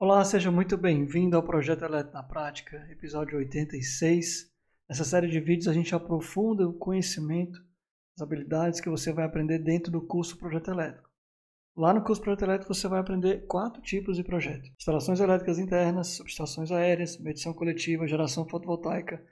Olá, seja muito bem-vindo ao Projeto Eletro na Prática, episódio 86. Nessa série de vídeos a gente aprofunda o conhecimento, as habilidades que você vai aprender dentro do curso Projeto Elétrico. Lá no curso Projeto Elétrico você vai aprender 4 tipos de projeto: instalações elétricas internas, subestações aéreas, medição coletiva, geração fotovoltaica,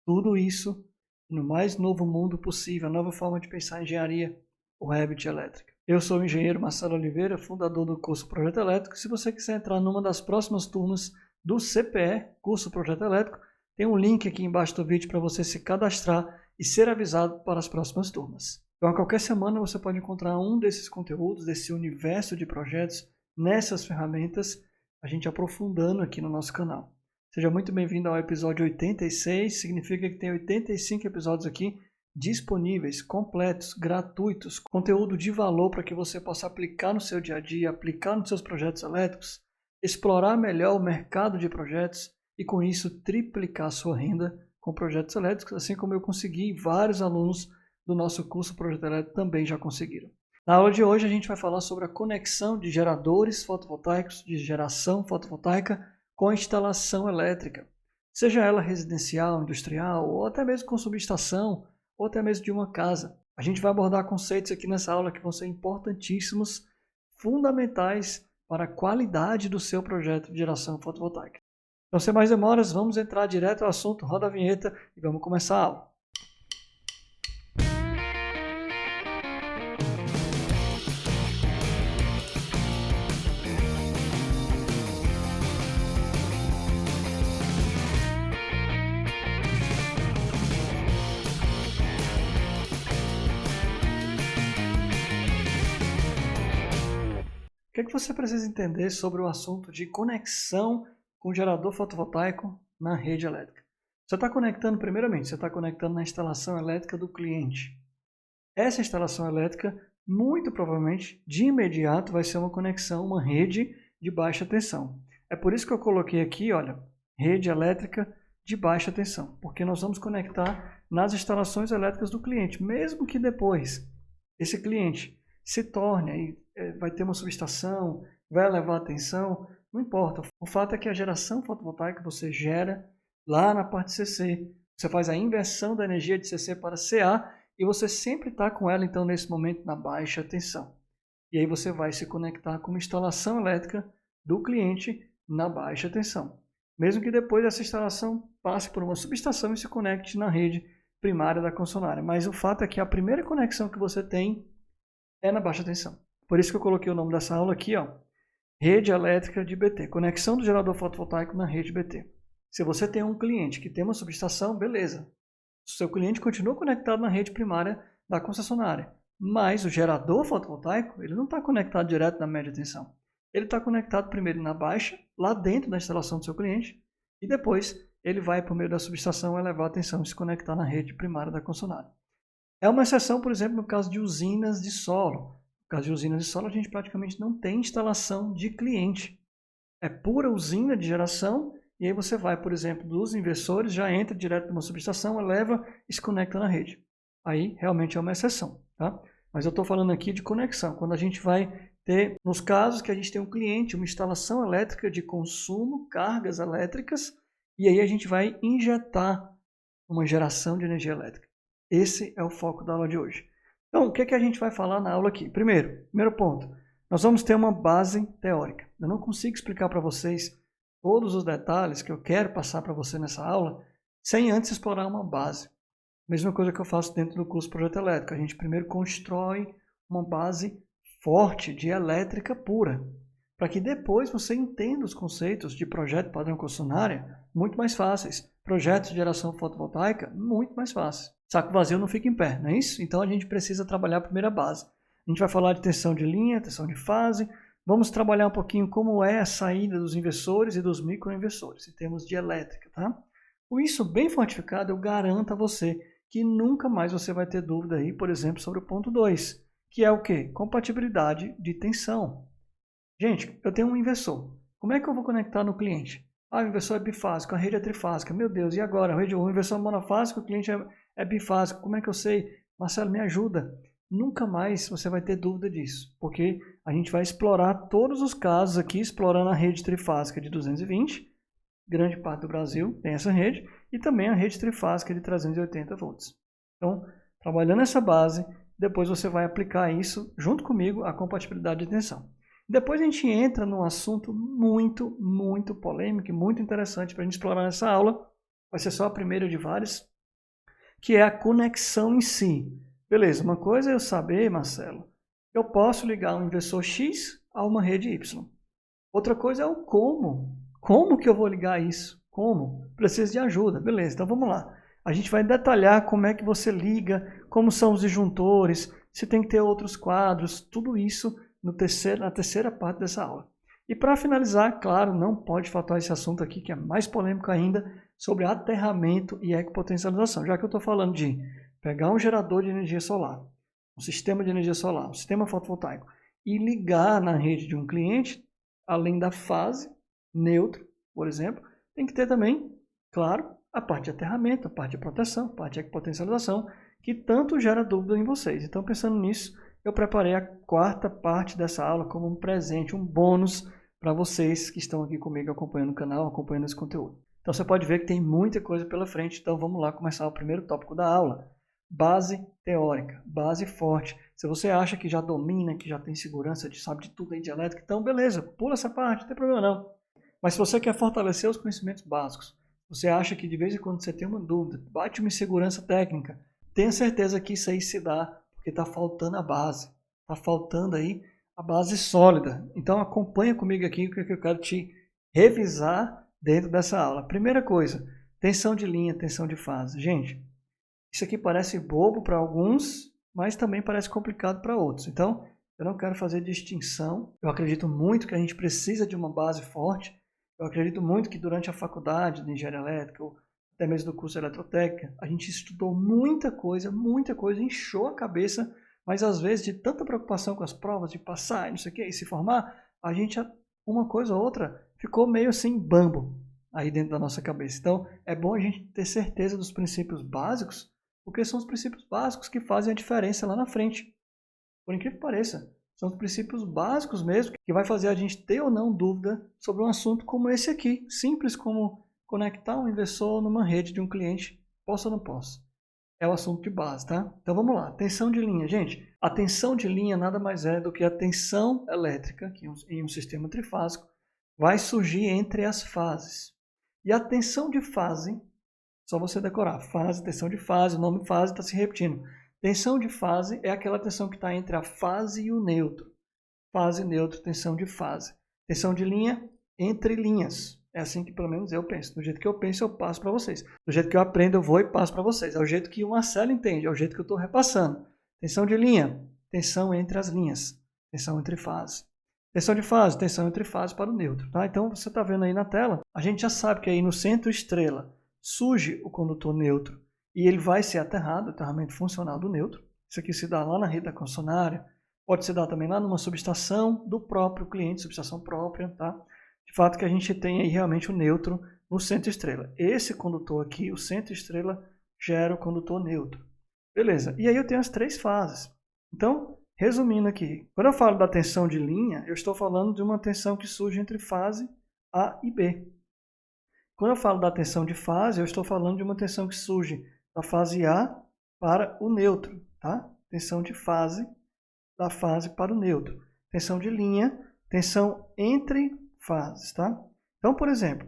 tudo isso no mais novo mundo possível, a nova forma de pensar em engenharia, o Revit elétrica. Eu sou o engenheiro Marcelo Oliveira, fundador do curso Projeto Elétrico. Se você quiser entrar numa das próximas turmas do CPE, curso Projeto Elétrico, tem um link aqui embaixo do vídeo para você se cadastrar e ser avisado para as próximas turmas. Então, a qualquer semana você pode encontrar um desses conteúdos, desse universo de projetos, nessas ferramentas, a gente aprofundando aqui no nosso canal. Seja muito bem-vindo ao episódio 86, significa que tem 85 episódios aqui disponíveis, completos, gratuitos, conteúdo de valor para que você possa aplicar no seu dia a dia, aplicar nos seus projetos elétricos, explorar melhor o mercado de projetos e com isso triplicar a sua renda com projetos elétricos, assim como eu consegui e vários alunos do nosso curso Projeto Elétrico também já conseguiram. Na aula de hoje a gente vai falar sobre a conexão de geradores fotovoltaicos, de geração fotovoltaica com a instalação elétrica, seja ela residencial, industrial ou até mesmo com subestação ou até mesmo de uma casa. A gente vai abordar conceitos aqui nessa aula que vão ser importantíssimos, fundamentais para a qualidade do seu projeto de geração fotovoltaica. Então, sem mais demoras, vamos entrar direto ao assunto, roda a vinheta e vamos começar a aula. O que você precisa entender sobre o assunto de conexão com gerador fotovoltaico na rede elétrica? Você está conectando, primeiramente, você está conectando na instalação elétrica do cliente. Essa instalação elétrica, muito provavelmente, de imediato, vai ser uma conexão, uma rede de baixa tensão. É por isso que eu coloquei aqui, olha, rede elétrica de baixa tensão, porque nós vamos conectar nas instalações elétricas do cliente, mesmo que depois esse cliente se torne, vai ter uma subestação, vai elevar a tensão, não importa. O fato é que a geração fotovoltaica você gera lá na parte CC. Você faz a inversão da energia de CC para CA e você sempre está com ela, então, nesse momento, na baixa tensão. E aí você vai se conectar com uma instalação elétrica do cliente na baixa tensão. Mesmo que depois essa instalação passe por uma subestação e se conecte na rede primária da concessionária. Mas o fato é que a primeira conexão que você tem é na baixa tensão. Por isso que eu coloquei o nome dessa aula aqui, ó, rede elétrica de BT, conexão do gerador fotovoltaico na rede BT. Se você tem um cliente que tem uma subestação, beleza. O seu cliente continua conectado na rede primária da concessionária, mas o gerador fotovoltaico ele não está conectado direto na média tensão. Ele está conectado primeiro na baixa, lá dentro da instalação do seu cliente, e depois ele vai, por meio da subestação, elevar a tensão e se conectar na rede primária da concessionária. É uma exceção, por exemplo, no caso de usinas de solo. No caso de usinas de solo, a gente praticamente não tem instalação de cliente. É pura usina de geração, e aí você vai, por exemplo, dos inversores, já entra direto numa subestação, eleva e se conecta na rede. Aí, realmente é uma exceção, tá? Mas eu estou falando aqui de conexão, quando a gente vai ter, nos casos que a gente tem um cliente, uma instalação elétrica de consumo, cargas elétricas, e aí a gente vai injetar uma geração de energia elétrica. Esse é o foco da aula de hoje. Então, o que a gente vai falar na aula aqui? Primeiro ponto, nós vamos ter uma base teórica. Eu não consigo explicar para vocês todos os detalhes que eu quero passar para você nessa aula sem antes explorar uma base. Mesma coisa que eu faço dentro do curso Projeto Elétrico. A gente primeiro constrói uma base forte de elétrica pura, para que depois você entenda os conceitos de projeto padrão concessionária muito mais fáceis. Projetos de geração fotovoltaica, muito mais fáceis. Saco vazio não fica em pé, não é isso? Então a gente precisa trabalhar a primeira base. A gente vai falar de tensão de linha, tensão de fase. Vamos trabalhar um pouquinho como é a saída dos inversores e dos microinversores, em termos de elétrica, tá? Com isso bem fortificado, eu garanto a você que nunca mais você vai ter dúvida aí, por exemplo, sobre o ponto 2, que é o quê? Compatibilidade de tensão. Gente, eu tenho um inversor. Como é que eu vou conectar no cliente? Ah, o inversor é bifásico, a rede é trifásica. Meu Deus, e agora? O inversor é monofásico, o cliente é bifásico. Como é que eu sei? Marcelo, me ajuda. nunca mais você vai ter dúvida disso, porque a gente vai explorar todos os casos aqui, explorando a rede trifásica de 220, grande parte do Brasil tem essa rede, e também a rede trifásica de 380 volts. Então, trabalhando essa base, depois você vai aplicar isso junto comigo, a compatibilidade de tensão. Depois a gente entra num assunto muito, muito polêmico e muito interessante para a gente explorar nessa aula. Vai ser só a primeira de várias, que é a conexão em si. Beleza, uma coisa é eu saber, Marcelo, eu posso ligar um inversor X a uma rede Y. Outra coisa é o como. Como que eu vou ligar isso? Como? Preciso de ajuda. Beleza, então vamos lá. A gente vai detalhar como é que você liga, como são os disjuntores, se tem que ter outros quadros, tudo isso na terceira parte dessa aula. E para finalizar, claro, não pode faltar esse assunto aqui, que é mais polêmico ainda, sobre aterramento e ecopotencialização. Já que eu estou falando de pegar um gerador de energia solar, um sistema de energia solar, um sistema fotovoltaico, e ligar na rede de um cliente, além da fase, neutro, por exemplo, tem que ter também, claro, a parte de aterramento, a parte de proteção, a parte de ecopotencialização, que tanto gera dúvida em vocês. Então, pensando nisso, eu preparei a quarta parte dessa aula como um presente, um bônus para vocês que estão aqui comigo acompanhando o canal, acompanhando esse conteúdo. Então, você pode ver que tem muita coisa pela frente, então vamos lá começar o primeiro tópico da aula. Base teórica, base forte. Se você acha que já domina, que já tem segurança, sabe de tudo aí de elétrica, então beleza, pula essa parte, não tem problema não. Mas se você quer fortalecer os conhecimentos básicos, você acha que de vez em quando você tem uma dúvida, bate uma insegurança técnica, tenha certeza que isso aí se dá, porque está faltando a base, está faltando aí a base sólida. Então acompanha comigo aqui o que eu quero te revisar dentro dessa aula. Primeira coisa, tensão de linha, tensão de fase. Gente, isso aqui parece bobo para alguns, mas também parece complicado para outros. Então, eu não quero fazer distinção. Eu acredito muito que a gente precisa de uma base forte. Eu acredito muito que durante a faculdade de engenharia elétrica, ou até mesmo do curso de eletrotécnica, a gente estudou muita coisa, inchou a cabeça, mas às vezes de tanta preocupação com as provas, de passar e não sei o que, e se formar, a gente, uma coisa ou outra, ficou meio assim bambo aí dentro da nossa cabeça. Então, é bom a gente ter certeza dos princípios básicos, porque são os princípios básicos que fazem a diferença lá na frente. Por incrível que pareça, são os princípios básicos mesmo que vai fazer a gente ter ou não dúvida sobre um assunto como esse aqui, simples como conectar um inversor numa rede de um cliente, posso ou não posso. É o assunto de base, tá? Então vamos lá, tensão de linha. Gente, a tensão de linha nada mais é do que a tensão elétrica, que em um sistema trifásico, vai surgir entre as fases. E a tensão de fase, só você decorar, fase, tensão de fase, o nome fase está se repetindo. Tensão de fase é aquela tensão que está entre a fase e o neutro. Fase, neutro, tensão de fase. Tensão de linha, entre linhas. É assim que pelo menos eu penso. Do jeito que eu penso, eu passo para vocês. Do jeito que eu aprendo, eu vou e passo para vocês. É o jeito que o Marcelo entende, é o jeito que eu estou repassando. Tensão de linha, tensão entre as linhas. Tensão entre fases. Tensão de fase, tensão entre fases para o neutro. Tá? Então, você está vendo aí na tela, a gente já sabe que aí no centro estrela surge o condutor neutro e ele vai ser aterrado, aterramento funcional do neutro. Isso aqui se dá lá na rede da concessionária, pode se dar também lá numa subestação do próprio cliente, subestação própria, tá? De fato que a gente tem aí realmente o neutro no centro estrela. Esse condutor aqui, o centro estrela, gera o condutor neutro. Beleza, e aí eu tenho as três fases. Então, resumindo aqui, quando eu falo da tensão de linha, eu estou falando de uma tensão que surge entre fase A e B. Quando eu falo da tensão de fase, eu estou falando de uma tensão que surge da fase A para o neutro, tá? Tensão de fase, da fase para o neutro. Tensão de linha, tensão entre fases, tá? Então, por exemplo,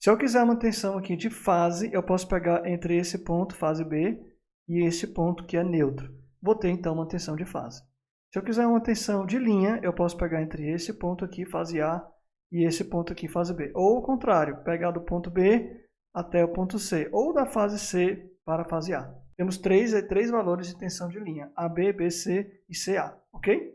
se eu quiser uma tensão aqui de fase, eu posso pegar entre esse ponto, fase B, e esse ponto que é neutro. Vou ter, então, uma tensão de fase. Se eu quiser uma tensão de linha, eu posso pegar entre esse ponto aqui, fase A, e esse ponto aqui, fase B. Ou o contrário, pegar do ponto B até o ponto C, ou da fase C para a fase A. Temos três valores de tensão de linha, AB, BC e CA, ok?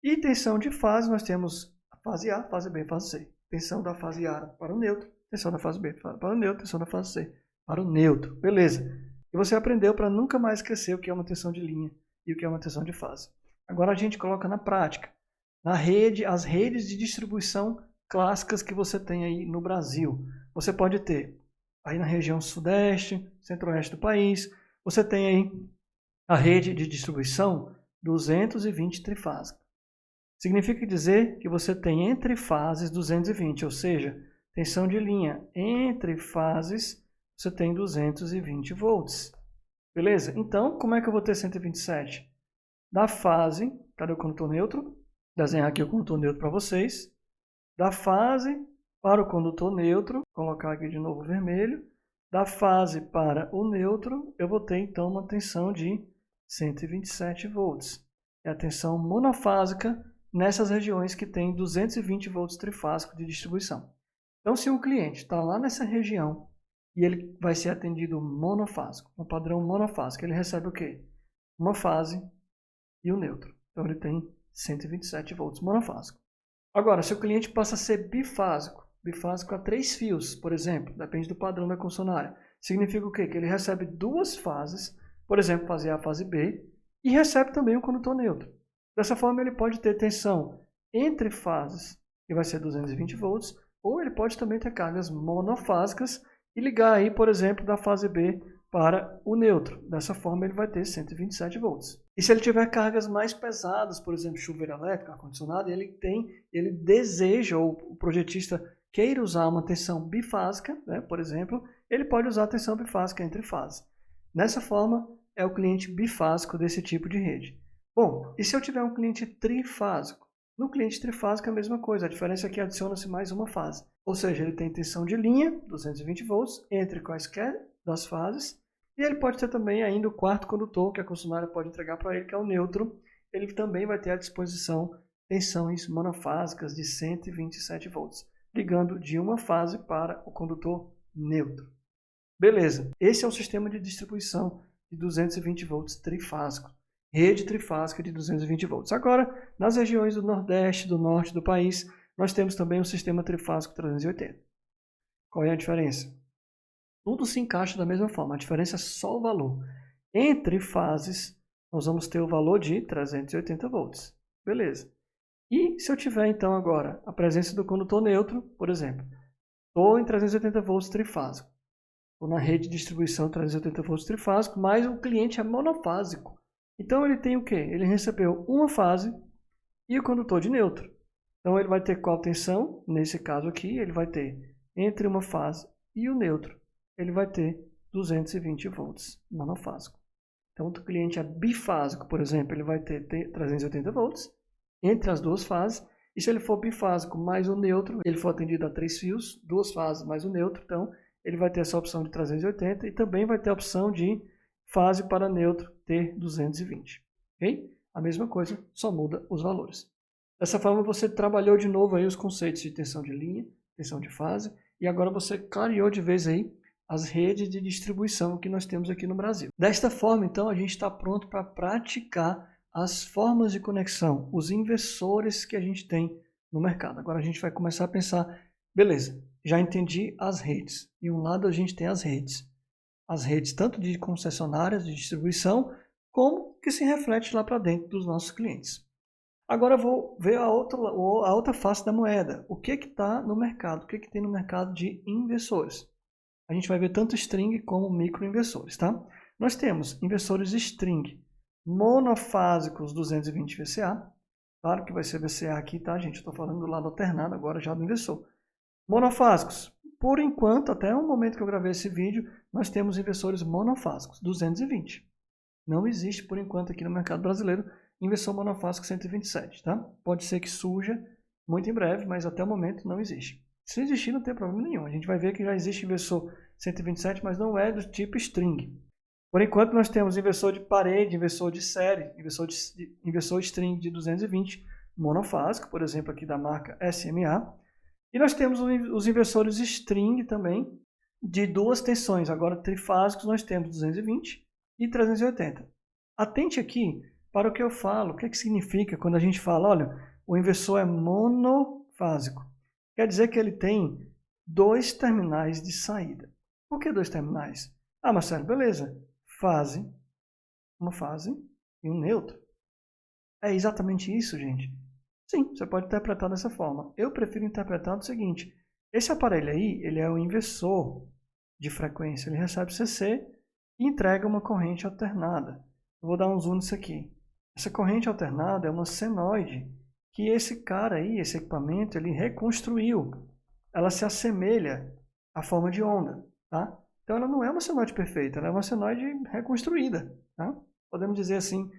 E tensão de fase, nós temos a fase A, fase B, fase C. Tensão da fase A para o neutro, tensão da fase B para o neutro, tensão da fase C para o neutro. Beleza. E você aprendeu para nunca mais esquecer o que é uma tensão de linha e o que é uma tensão de fase. Agora a gente coloca na prática. Na rede, as redes de distribuição clássicas que você tem aí no Brasil. Você pode ter aí na região sudeste, centro-oeste do país, você tem aí a rede de distribuição 220 trifásica. Significa dizer que você tem entre fases 220, ou seja, tensão de linha entre fases, você tem 220 volts. Beleza? Então, como é que eu vou ter 127? Da fase, cadê o condutor neutro? Vou desenhar aqui o condutor neutro para vocês. Da fase para o condutor neutro, vou colocar aqui de novo vermelho. Da fase para o neutro, eu vou ter então uma tensão de 127 volts. É a tensão monofásica nessas regiões que tem 220 volts trifásico de distribuição. Então, se um cliente está lá nessa região e ele vai ser atendido monofásico, um padrão monofásico, ele recebe o quê? Uma fase e o neutro. Então, ele tem 127 volts monofásico. Agora, se o cliente passa a ser bifásico a 3 fios, por exemplo, depende do padrão da concessionária, significa o quê? Que ele recebe 2 fases, por exemplo, fase A, fase B, e recebe também o condutor neutro. Dessa forma, ele pode ter tensão entre fases, que vai ser 220 volts, ou ele pode também ter cargas monofásicas e ligar aí, por exemplo, da fase B para o neutro. Dessa forma, ele vai ter 127 volts. E se ele tiver cargas mais pesadas, por exemplo, chuveiro elétrico, ar-condicionado, ele deseja, ou o projetista queira usar uma tensão bifásica, né, por exemplo, ele pode usar a tensão bifásica entre fases. Nessa forma, é o cliente bifásico desse tipo de rede. Bom, e se eu tiver um cliente trifásico? No cliente trifásico é a mesma coisa, a diferença é que adiciona-se mais uma fase. Ou seja, ele tem tensão de linha, 220 volts, entre quaisquer das fases, e ele pode ter também ainda o quarto condutor, que a concessionária pode entregar para ele, que é o neutro. Ele também vai ter à disposição tensões monofásicas de 127 volts, ligando de uma fase para o condutor neutro. Beleza, esse é o sistema de distribuição de 220 volts trifásico. Rede trifásica de 220 volts. Agora, nas regiões do Nordeste, do Norte do país, nós temos também o sistema trifásico 380. Qual é a diferença? Tudo se encaixa da mesma forma, a diferença é só o valor. Entre fases, nós vamos ter o valor de 380 volts. Beleza. E se eu tiver então agora a presença do condutor neutro, por exemplo, estou em 380 volts trifásico, estou na rede de distribuição 380 volts trifásico, mas o cliente é monofásico. Então ele tem o quê? Ele recebeu uma fase e o condutor de neutro. Então ele vai ter qual tensão? Nesse caso aqui, ele vai ter entre uma fase e o neutro, ele vai ter 220 volts monofásico. Então o cliente é bifásico, por exemplo, ele vai ter 380 volts entre as duas fases. E se ele for bifásico mais o neutro, ele for atendido a 3 fios, 2 fases mais o neutro, então ele vai ter essa opção de 380 e também vai ter a opção de fase para neutro ter 220. Ok? A mesma coisa, só muda os valores. Dessa forma você trabalhou de novo aí os conceitos de tensão de linha, tensão de fase, e agora você clareou de vez aí as redes de distribuição que nós temos aqui no Brasil. Desta forma, então, a gente está pronto para praticar as formas de conexão, os inversores que a gente tem no mercado. Agora a gente vai começar a pensar, beleza, já entendi as redes. De um lado a gente tem as redes tanto de concessionárias de distribuição, como que se reflete lá para dentro dos nossos clientes. Agora eu vou ver a outra face da moeda. O que está no mercado? O que tem no mercado de inversores? A gente vai ver tanto string como microinversores, tá? Nós temos inversores string monofásicos 220 VCA. Claro que vai ser VCA aqui, tá, gente? Estou falando do lado alternado agora já do inversor. Monofásicos. Por enquanto, até o momento que eu gravei esse vídeo, nós temos inversores monofásicos 220. Não existe, por enquanto, aqui no mercado brasileiro, inversor monofásico 127, tá? Pode ser que surja muito em breve, mas até o momento não existe. Se existir, não tem problema nenhum. A gente vai ver que já existe inversor 127, mas não é do tipo string. Por enquanto, nós temos inversor de parede, inversor de série, inversor string de 220, monofásico, por exemplo, aqui da marca SMA. E nós temos os inversores string também, de duas tensões. Agora, trifásicos, nós temos 220 e 380. Atente aqui para o que eu falo. O que significa quando a gente fala, olha, o inversor é monofásico. Quer dizer que ele tem 2 terminais de saída. Por que 2 terminais? Ah, Marcelo, beleza. Uma fase e um neutro. É exatamente isso, gente. Sim, você pode interpretar dessa forma. Eu prefiro interpretar do seguinte. Esse aparelho aí, ele é um inversor de frequência. Ele recebe CC e entrega uma corrente alternada. eu vou dar um zoom nisso aqui. Essa corrente alternada é uma senoide que esse cara aí, esse equipamento, ele reconstruiu. Ela se assemelha à forma de onda, tá? Então ela não é uma senoide perfeita, ela é uma senoide reconstruída, tá? Podemos dizer assim,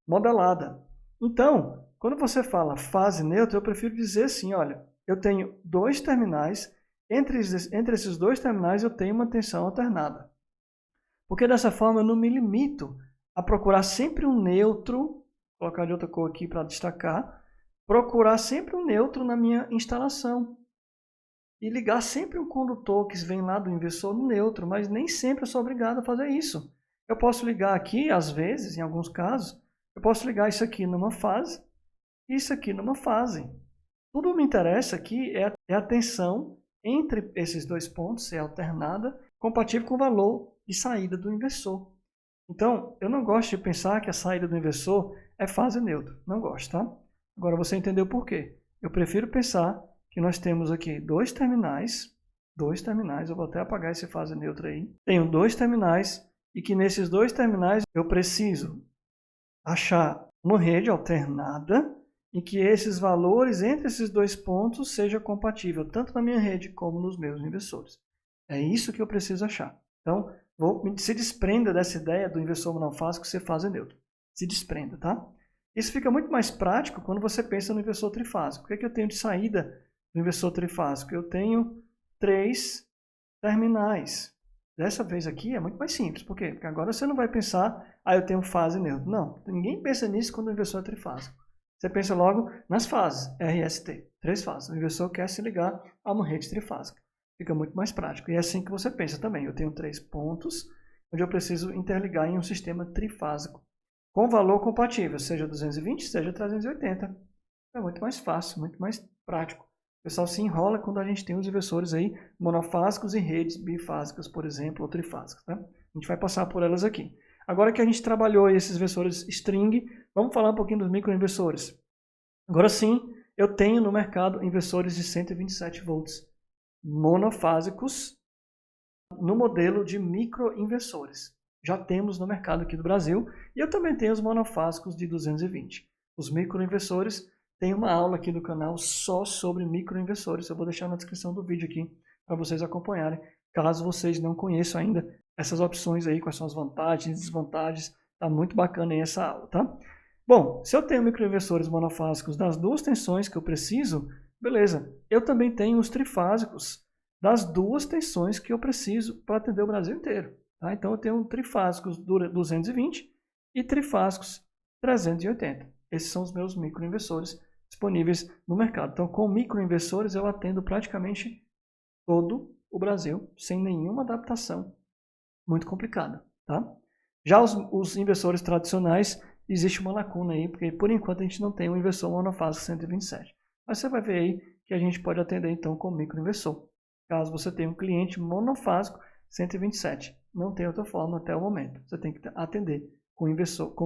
modelada. Então, quando você fala fase neutra, eu prefiro dizer assim, olha, eu tenho dois terminais, entre esses dois terminais eu tenho uma tensão alternada. Porque dessa forma eu não me limito a procurar sempre um neutro, vou colocar de outra cor aqui para destacar, procurar sempre um neutro na minha instalação. E ligar sempre um condutor que vem lá do inversor no neutro, mas nem sempre eu sou obrigado a fazer isso. Eu posso ligar aqui, às vezes, em alguns casos, eu posso ligar isso aqui numa fase e isso aqui numa fase. Tudo que me interessa aqui é a tensão entre esses dois pontos, ser alternada, compatível com o valor de saída do inversor. Então, eu não gosto de pensar que a saída do inversor é fase neutra. Não gosto, tá? Agora você entendeu por quê. Eu prefiro pensar que nós temos aqui dois terminais, eu vou até apagar esse fase neutra aí. Tenho dois terminais e que nesses dois terminais eu preciso achar uma rede alternada em que esses valores entre esses dois pontos seja compatível tanto na minha rede como nos meus inversores. É isso que eu preciso achar. Então, se desprenda dessa ideia do inversor monofásico ser fase neutra. Se desprenda, tá? Isso fica muito mais prático quando você pensa no inversor trifásico. O que é que eu tenho de saída do inversor trifásico? Eu tenho 3 terminais. Dessa vez aqui é muito mais simples. Por quê? Porque agora você não vai pensar, eu tenho fase neutra. Não, ninguém pensa nisso quando o inversor é trifásico. Você pensa logo nas fases, RST, 3 fases. O inversor quer se ligar a uma rede trifásica. Fica muito mais prático. E é assim que você pensa também. Eu tenho 3 pontos onde eu preciso interligar em um sistema trifásico com valor compatível, seja 220, seja 380. É muito mais fácil, muito mais prático. O pessoal se enrola quando a gente tem os inversores aí monofásicos e redes bifásicas, por exemplo, ou trifásicas. Tá? A gente vai passar por elas aqui. Agora que a gente trabalhou esses inversores string, vamos falar um pouquinho dos microinversores. Agora sim, eu tenho no mercado inversores de 127 volts monofásicos no modelo de microinversores. Já temos no mercado aqui do Brasil e eu também tenho os monofásicos de 220. Os microinversores, tem uma aula aqui no canal só sobre microinversores. Eu vou deixar na descrição do vídeo aqui para vocês acompanharem, caso vocês não conheçam ainda essas opções aí, quais são as vantagens e desvantagens. Tá muito bacana aí essa aula, tá? Bom, se eu tenho microinversores monofásicos das duas tensões que eu preciso, beleza. Eu também tenho os trifásicos das duas tensões que eu preciso para atender o Brasil inteiro. Tá? Então eu tenho trifásicos 220 e trifásicos 380. Esses são os meus microinversores disponíveis no mercado. Então, com microinversores eu atendo praticamente todo o Brasil sem nenhuma adaptação muito complicada. Tá? Já os inversores tradicionais, existe uma lacuna aí, porque por enquanto a gente não tem um inversor monofásico 127. Mas você vai ver aí que a gente pode atender então com microinversor. Caso você tenha um cliente monofásico 127. Não tem outra forma até o momento. Você tem que atender com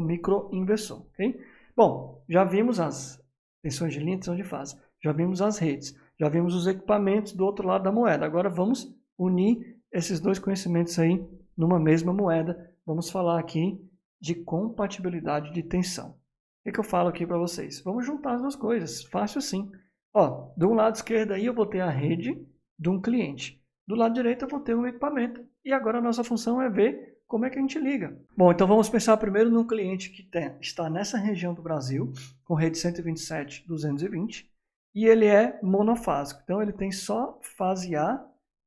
microinversor. Okay? Bom, já vimos as tensões de linha e tensão de fase. Já vimos as redes. Já vimos os equipamentos do outro lado da moeda. Agora vamos unir esses dois conhecimentos aí numa mesma moeda. Vamos falar aqui de compatibilidade de tensão. O que eu falo aqui para vocês? Vamos juntar as duas coisas. Fácil assim. Ó, do lado esquerdo aí eu vou ter a rede de um cliente. Do lado direito eu vou ter um equipamento. E agora a nossa função é ver como é que a gente liga. Bom, então vamos pensar primeiro num cliente que está nessa região do Brasil, com rede 127, 220, e ele é monofásico. Então ele tem só fase A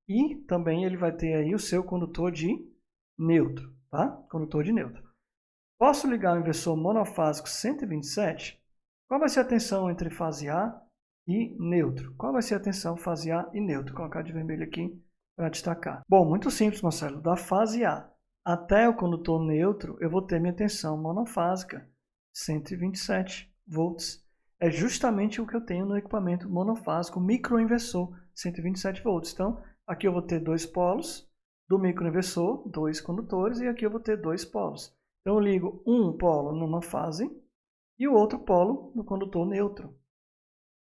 e também ele vai ter aí o seu condutor de neutro, tá? Condutor de neutro. Posso ligar o inversor monofásico 127? Qual vai ser a tensão entre fase A e neutro? Qual vai ser a tensão fase A e neutro? Vou colocar de vermelho aqui para destacar. Bom, muito simples, Marcelo. Da fase A até o condutor neutro, eu vou ter minha tensão monofásica, 127 volts. É justamente o que eu tenho no equipamento monofásico microinversor, 127 volts. Então, aqui eu vou ter 2 polos, do microinversor, 2 condutores, e aqui eu vou ter 2 polos. Então, eu ligo um polo numa fase e o outro polo no condutor neutro,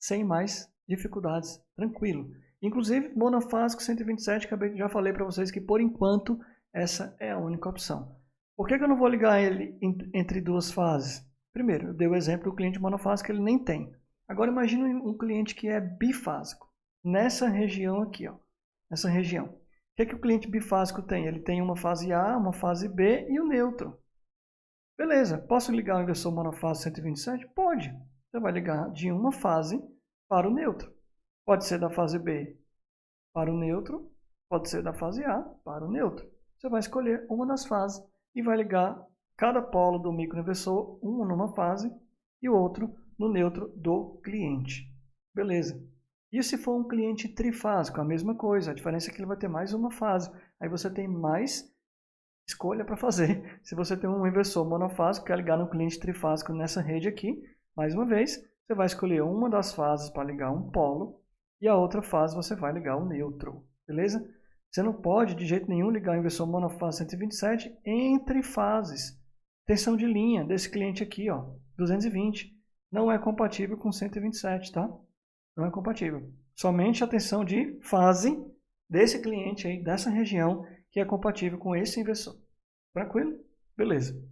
sem mais dificuldades, tranquilo. Inclusive, monofásico 127, já falei para vocês que, por enquanto, essa é a única opção. Por que eu não vou ligar ele entre duas fases? Primeiro, eu dei o exemplo do cliente monofásico que ele nem tem. Agora imagine um cliente que é bifásico, nessa região aqui, ó, nessa região. O que o cliente bifásico tem? Ele tem uma fase A, uma fase B e o neutro. Beleza, posso ligar o inversor monofásico 127? Pode. Você vai ligar de uma fase para o neutro. Pode ser da fase B para o neutro, pode ser da fase A para o neutro. Você vai escolher uma das fases e vai ligar cada polo do microinversor, um numa fase e o outro no neutro do cliente. Beleza. E se for um cliente trifásico, a mesma coisa. A diferença é que ele vai ter mais uma fase. Aí você tem mais escolha para fazer. Se você tem um inversor monofásico, quer ligar no cliente trifásico nessa rede aqui, mais uma vez, você vai escolher uma das fases para ligar um polo e a outra fase você vai ligar o neutro. Beleza? Você não pode, de jeito nenhum, ligar o inversor monofásico 127 entre fases. Tensão de linha desse cliente aqui, ó, 220, não é compatível com 127, tá? Não é compatível. Somente a tensão de fase desse cliente aí, dessa região, que é compatível com esse inversor. Tranquilo? Beleza.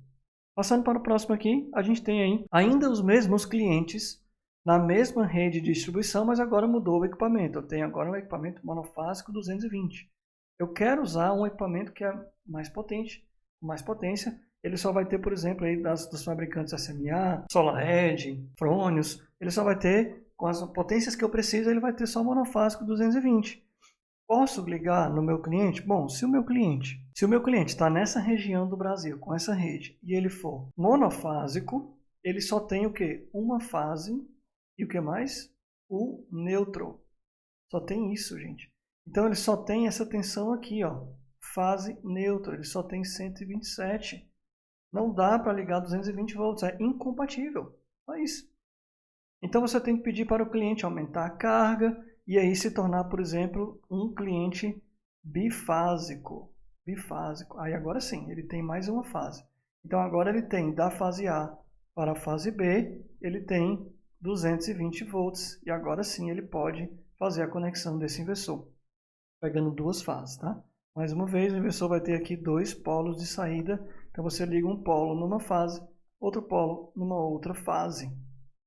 Passando para o próximo aqui, a gente tem aí ainda os mesmos clientes na mesma rede de distribuição, mas agora mudou o equipamento. Eu tenho agora um equipamento monofásico 220. Eu quero usar um equipamento que é mais potente, com mais potência. Ele só vai ter, por exemplo, aí dos fabricantes SMA, SolarEdge, Fronius. Ele só vai ter, com as potências que eu preciso, ele vai ter só monofásico 220. Posso ligar no meu cliente? Bom, se o meu cliente está nessa região do Brasil, com essa rede, e ele for monofásico, ele só tem o quê? Uma fase e o que mais? O neutro. Só tem isso, gente. Então ele só tem essa tensão aqui, ó, fase neutro, ele só tem 127. Não dá para ligar 220 volts, é incompatível. É isso. Então você tem que pedir para o cliente aumentar a carga e aí se tornar, por exemplo, um cliente bifásico. Bifásico. Aí agora sim, ele tem mais uma fase. Então agora ele tem da fase A para a fase B, ele tem 220 volts e agora sim ele pode fazer a conexão desse inversor, pegando duas fases, tá? Mais uma vez, o inversor vai ter aqui dois polos de saída, então você liga um polo numa fase, outro polo numa outra fase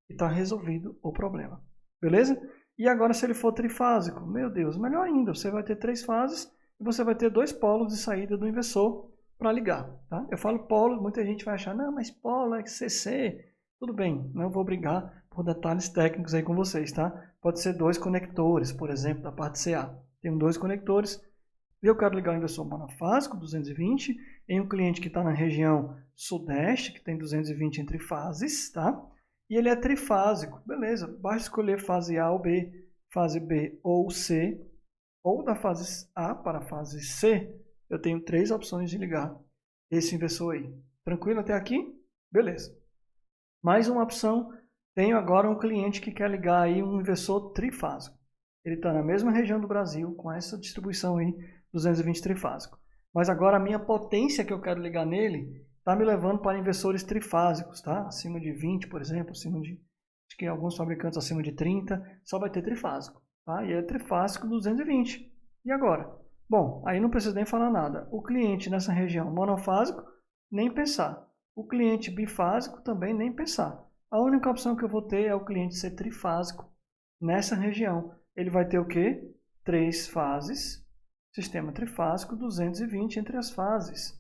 e está resolvido o problema, beleza? E agora se ele for trifásico, meu Deus, melhor ainda, você vai ter três fases e você vai ter dois polos de saída do inversor para ligar, tá? Eu falo polo, muita gente vai achar, não, mas polo é CC, tudo bem, não vou brigar por detalhes técnicos aí com vocês, tá? Pode ser dois conectores, por exemplo, da parte CA. Tenho dois conectores e eu quero ligar o inversor monofásico 220 em um cliente que está na região sudeste, que tem 220 entre fases, tá? E ele é trifásico, beleza, basta escolher fase A ou B, fase B ou C, ou da fase A para a fase C, eu tenho três opções de ligar esse inversor aí. Tranquilo até aqui? Beleza. Mais uma opção, tenho agora um cliente que quer ligar aí um inversor trifásico. Ele está na mesma região do Brasil, com essa distribuição aí, 220 trifásico. Mas agora a minha potência que eu quero ligar nele está me levando para inversores trifásicos, tá? Acima de 20, por exemplo, acima de, acho que alguns fabricantes acima de 30, só vai ter trifásico, tá? E é trifásico 220. E agora? Bom, aí não precisa nem falar nada. O cliente nessa região monofásico, nem pensar. O cliente bifásico também nem pensar. A única opção que eu vou ter é o cliente ser trifásico nessa região. Ele vai ter o quê? Três fases, sistema trifásico, 220 entre as fases.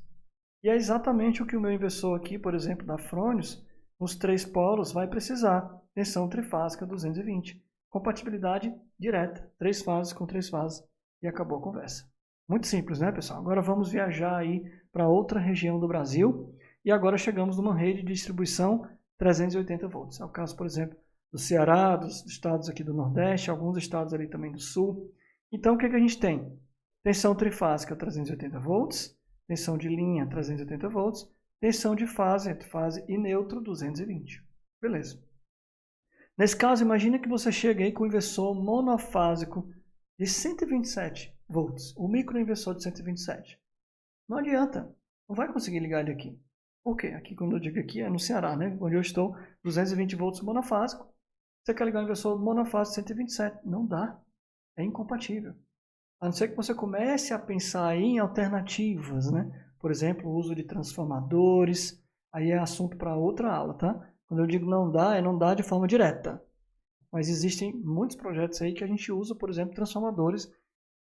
E é exatamente o que o meu inversor aqui, por exemplo, da Fronius, nos três polos, vai precisar. Tensão trifásica 220. Compatibilidade direta. Três fases com três fases. E acabou a conversa. Muito simples, né, pessoal? Agora vamos viajar aí para outra região do Brasil. E agora chegamos numa rede de distribuição 380 volts. É o caso, por exemplo, do Ceará, dos estados aqui do Nordeste, alguns estados ali também do Sul. Então, o que a gente tem? Tensão trifásica 380 volts. Tensão de linha 380 volts, tensão de fase, entre fase e neutro 220. Beleza. Nesse caso, imagina que você chega aí com um inversor monofásico de 127 volts, o microinversor de 127. Não adianta, não vai conseguir ligar ele aqui. Por quê? Aqui, quando eu digo aqui, é no Ceará, né? Onde eu estou, 220 volts monofásico. Você quer ligar um inversor monofásico de 127? Não dá, é incompatível. A não ser que você comece a pensar em alternativas, né? por exemplo, o uso de transformadores, aí é assunto para outra aula, tá? Quando eu digo não dá, é não dá de forma direta. Mas existem muitos projetos aí que a gente usa, por exemplo, transformadores.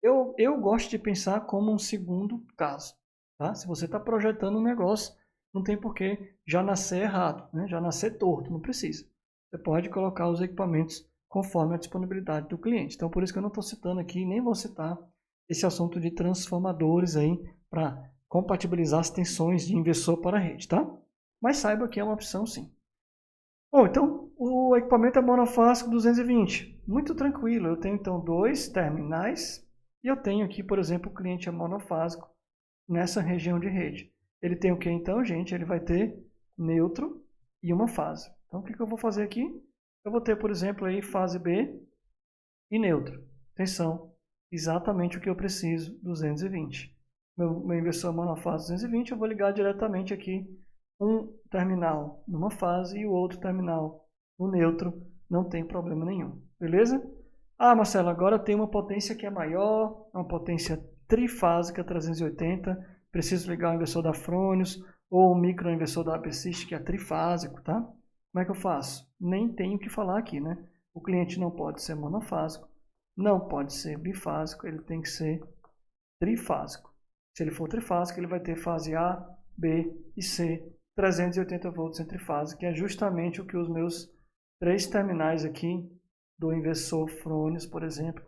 Eu gosto de pensar como um segundo caso, tá? Se você está projetando um negócio, não tem por que já nascer errado, né? Já nascer torto, não precisa. Você pode colocar os equipamentos conforme a disponibilidade do cliente. Então, por isso que eu não estou citando aqui, nem vou citar esse assunto de transformadores aí para compatibilizar as tensões de inversor para a rede, tá? Mas saiba que é uma opção sim. Bom, então o equipamento é monofásico 220. Muito tranquilo. Eu tenho então 2 terminais e eu tenho aqui, por exemplo, o cliente é monofásico nessa região de rede. Ele tem o que então, gente? Ele vai ter neutro e uma fase. Então o que eu vou fazer aqui? Eu vou ter, por exemplo, aí fase B e neutro. Atenção, exatamente o que eu preciso, 220. Meu inversor monofásico 220, eu vou ligar diretamente aqui um terminal numa fase e o outro terminal no neutro, não tem problema nenhum, beleza? Ah, Marcelo, agora tem uma potência que é maior, uma potência trifásica 380, preciso ligar o inversor da Fronius ou o microinversor da APSYST que é trifásico, tá? Como é que eu faço? Nem tenho o que falar aqui, né? O cliente não pode ser monofásico, não pode ser bifásico, ele tem que ser trifásico. Se ele for trifásico, ele vai ter fase A, B e C, 380 volts entre fase, que é justamente o que os meus 3 terminais aqui do inversor Fronius, por exemplo,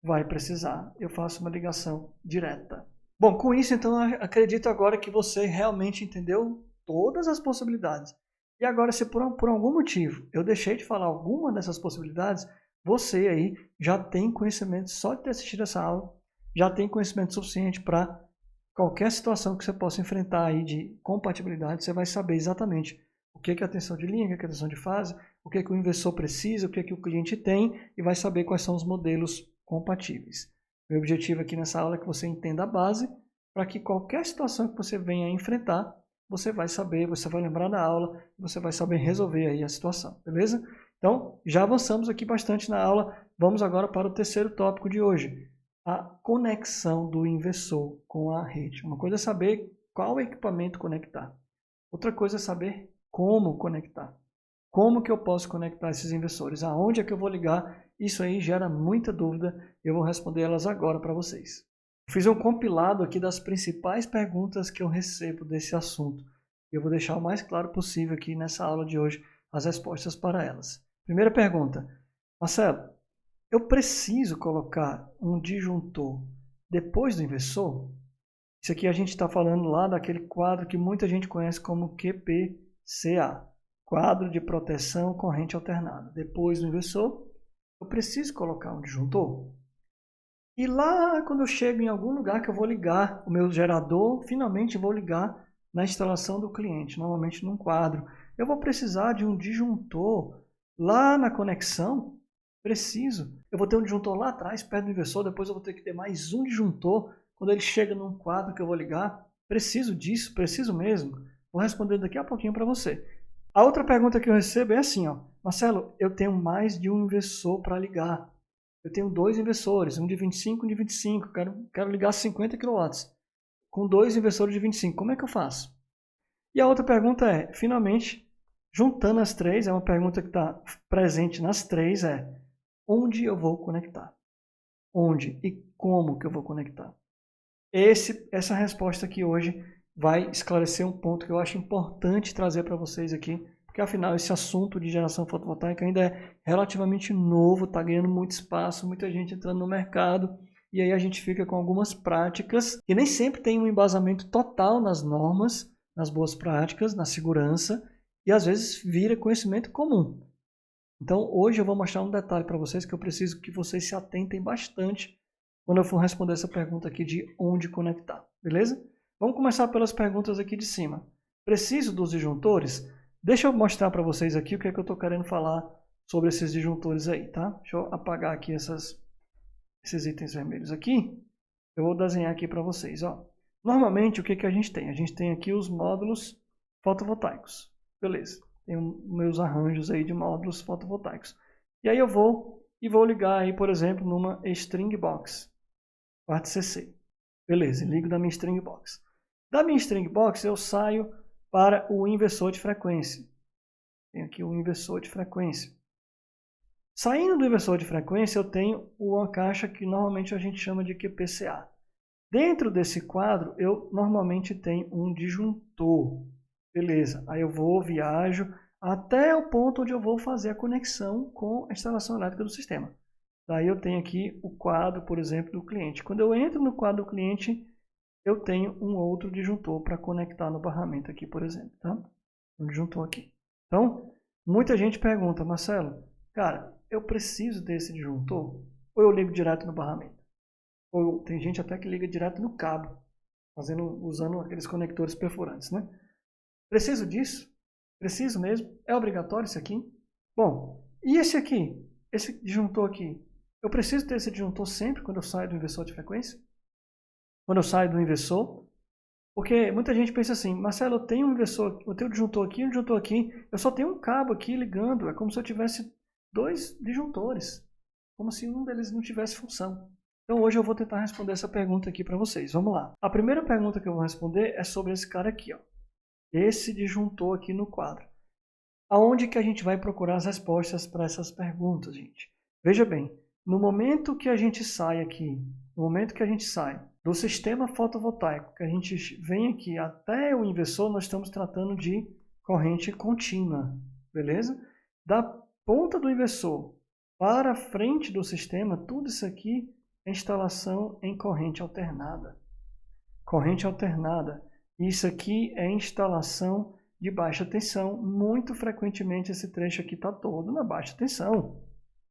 vai precisar. Eu faço uma ligação direta. Bom, com isso, então, acredito agora que você realmente entendeu todas as possibilidades. E agora, se por algum motivo eu deixei de falar alguma dessas possibilidades, você aí já tem conhecimento, só de ter assistido essa aula, já tem conhecimento suficiente para qualquer situação que você possa enfrentar aí de compatibilidade, você vai saber exatamente o que é a tensão de linha, o que é a tensão de fase, o que é que o inversor precisa, o que é que o cliente tem e vai saber quais são os modelos compatíveis. Meu objetivo aqui nessa aula é que você entenda a base para que qualquer situação que você venha enfrentar, você vai saber, você vai lembrar da aula, você vai saber resolver aí a situação, beleza? Então, já avançamos aqui bastante na aula, vamos agora para o terceiro tópico de hoje, a conexão do inversor com a rede. Uma coisa é saber qual equipamento conectar. Outra coisa é saber como conectar. Como que eu posso conectar esses inversores? Aonde é que eu vou ligar? Isso aí gera muita dúvida. Eu vou responder elas agora para vocês. Fiz um compilado aqui das principais perguntas que eu recebo desse assunto. Eu vou deixar o mais claro possível aqui nessa aula de hoje as respostas para elas. Primeira pergunta. Marcelo, eu preciso colocar um disjuntor depois do inversor? Isso aqui a gente está falando lá daquele quadro que muita gente conhece como QPCA, quadro de proteção corrente alternada. Depois do inversor, eu preciso colocar um disjuntor. E lá, quando eu chego em algum lugar que eu vou ligar o meu gerador, finalmente vou ligar na instalação do cliente, normalmente num quadro. Eu vou precisar de um disjuntor lá na conexão? Preciso. Eu vou ter um disjuntor lá atrás, perto do inversor, depois eu vou ter que ter mais um disjuntor quando ele chega num quadro que eu vou ligar. Preciso disso? Preciso mesmo? Vou responder daqui a pouquinho para você. A outra pergunta que eu recebo é assim, ó, Marcelo, eu tenho mais de um inversor para ligar. Eu tenho 2 inversores, um de 25 e um de 25, quero ligar 50 kW com 2 inversores de 25, como é que eu faço? E a outra pergunta é, finalmente, juntando as 3, é uma pergunta que está presente nas 3, é onde eu vou conectar? Onde e como que eu vou conectar? Essa resposta aqui hoje vai esclarecer um ponto que eu acho importante trazer para vocês aqui, porque afinal esse assunto de geração fotovoltaica ainda é relativamente novo, está ganhando muito espaço, muita gente entrando no mercado, e aí a gente fica com algumas práticas que nem sempre tem um embasamento total nas normas, nas boas práticas, na segurança, e às vezes vira conhecimento comum. Então hoje eu vou mostrar um detalhe para vocês que eu preciso que vocês se atentem bastante quando eu for responder essa pergunta aqui de onde conectar, beleza? Vamos começar pelas perguntas aqui de cima. Preciso dos disjuntores? Deixa eu mostrar para vocês aqui o que é que eu estou querendo falar sobre esses disjuntores aí, tá? Deixa eu apagar aqui esses itens vermelhos aqui. Eu vou desenhar aqui para vocês, ó. Normalmente, o que que a gente tem? A gente tem aqui os módulos fotovoltaicos. Beleza. Tem meus arranjos aí de módulos fotovoltaicos. E aí eu vou ligar aí, por exemplo, numa string box. Parte CC. Beleza, ligo da minha string box. Da minha string box, eu saio para o inversor de frequência. Tenho aqui o inversor de frequência. Saindo do inversor de frequência, eu tenho uma caixa que normalmente a gente chama de QPCA. Dentro desse quadro, eu normalmente tenho um disjuntor. Beleza, aí eu viajo até o ponto onde eu vou fazer a conexão com a instalação elétrica do sistema. Daí eu tenho aqui o quadro, por exemplo, do cliente. Quando eu entro no quadro do cliente, eu tenho um outro disjuntor para conectar no barramento aqui, por exemplo. Tá? Um disjuntor aqui. Então, muita gente pergunta, Marcelo, cara, eu preciso desse disjuntor? Ou eu ligo direto no barramento? Ou tem gente até que liga direto no cabo, usando aqueles conectores perfurantes, né? Preciso disso? Preciso mesmo? É obrigatório isso aqui? Bom, e esse aqui? Esse disjuntor aqui? Eu preciso ter esse disjuntor sempre quando eu saio do inversor de frequência? Quando eu saio do inversor? Porque muita gente pensa assim, Marcelo, eu tenho um inversor, eu tenho um disjuntor aqui, um disjuntor aqui, eu só tenho um cabo aqui ligando, é como se eu tivesse 2 disjuntores, como se um deles não tivesse função. Então hoje eu vou tentar responder essa pergunta aqui para vocês. Vamos lá. A primeira pergunta que eu vou responder é sobre esse cara aqui, ó. Esse disjuntor aqui no quadro. Aonde que a gente vai procurar as respostas para essas perguntas, gente? Veja bem, no momento que a gente sai aqui, no momento que a gente sai do sistema fotovoltaico, que a gente vem aqui até o inversor, nós estamos tratando de corrente contínua, beleza? Da ponta do inversor para a frente do sistema, tudo isso aqui é instalação em corrente alternada. Corrente alternada. Isso aqui é instalação de baixa tensão. Muito frequentemente esse trecho aqui está todo na baixa tensão.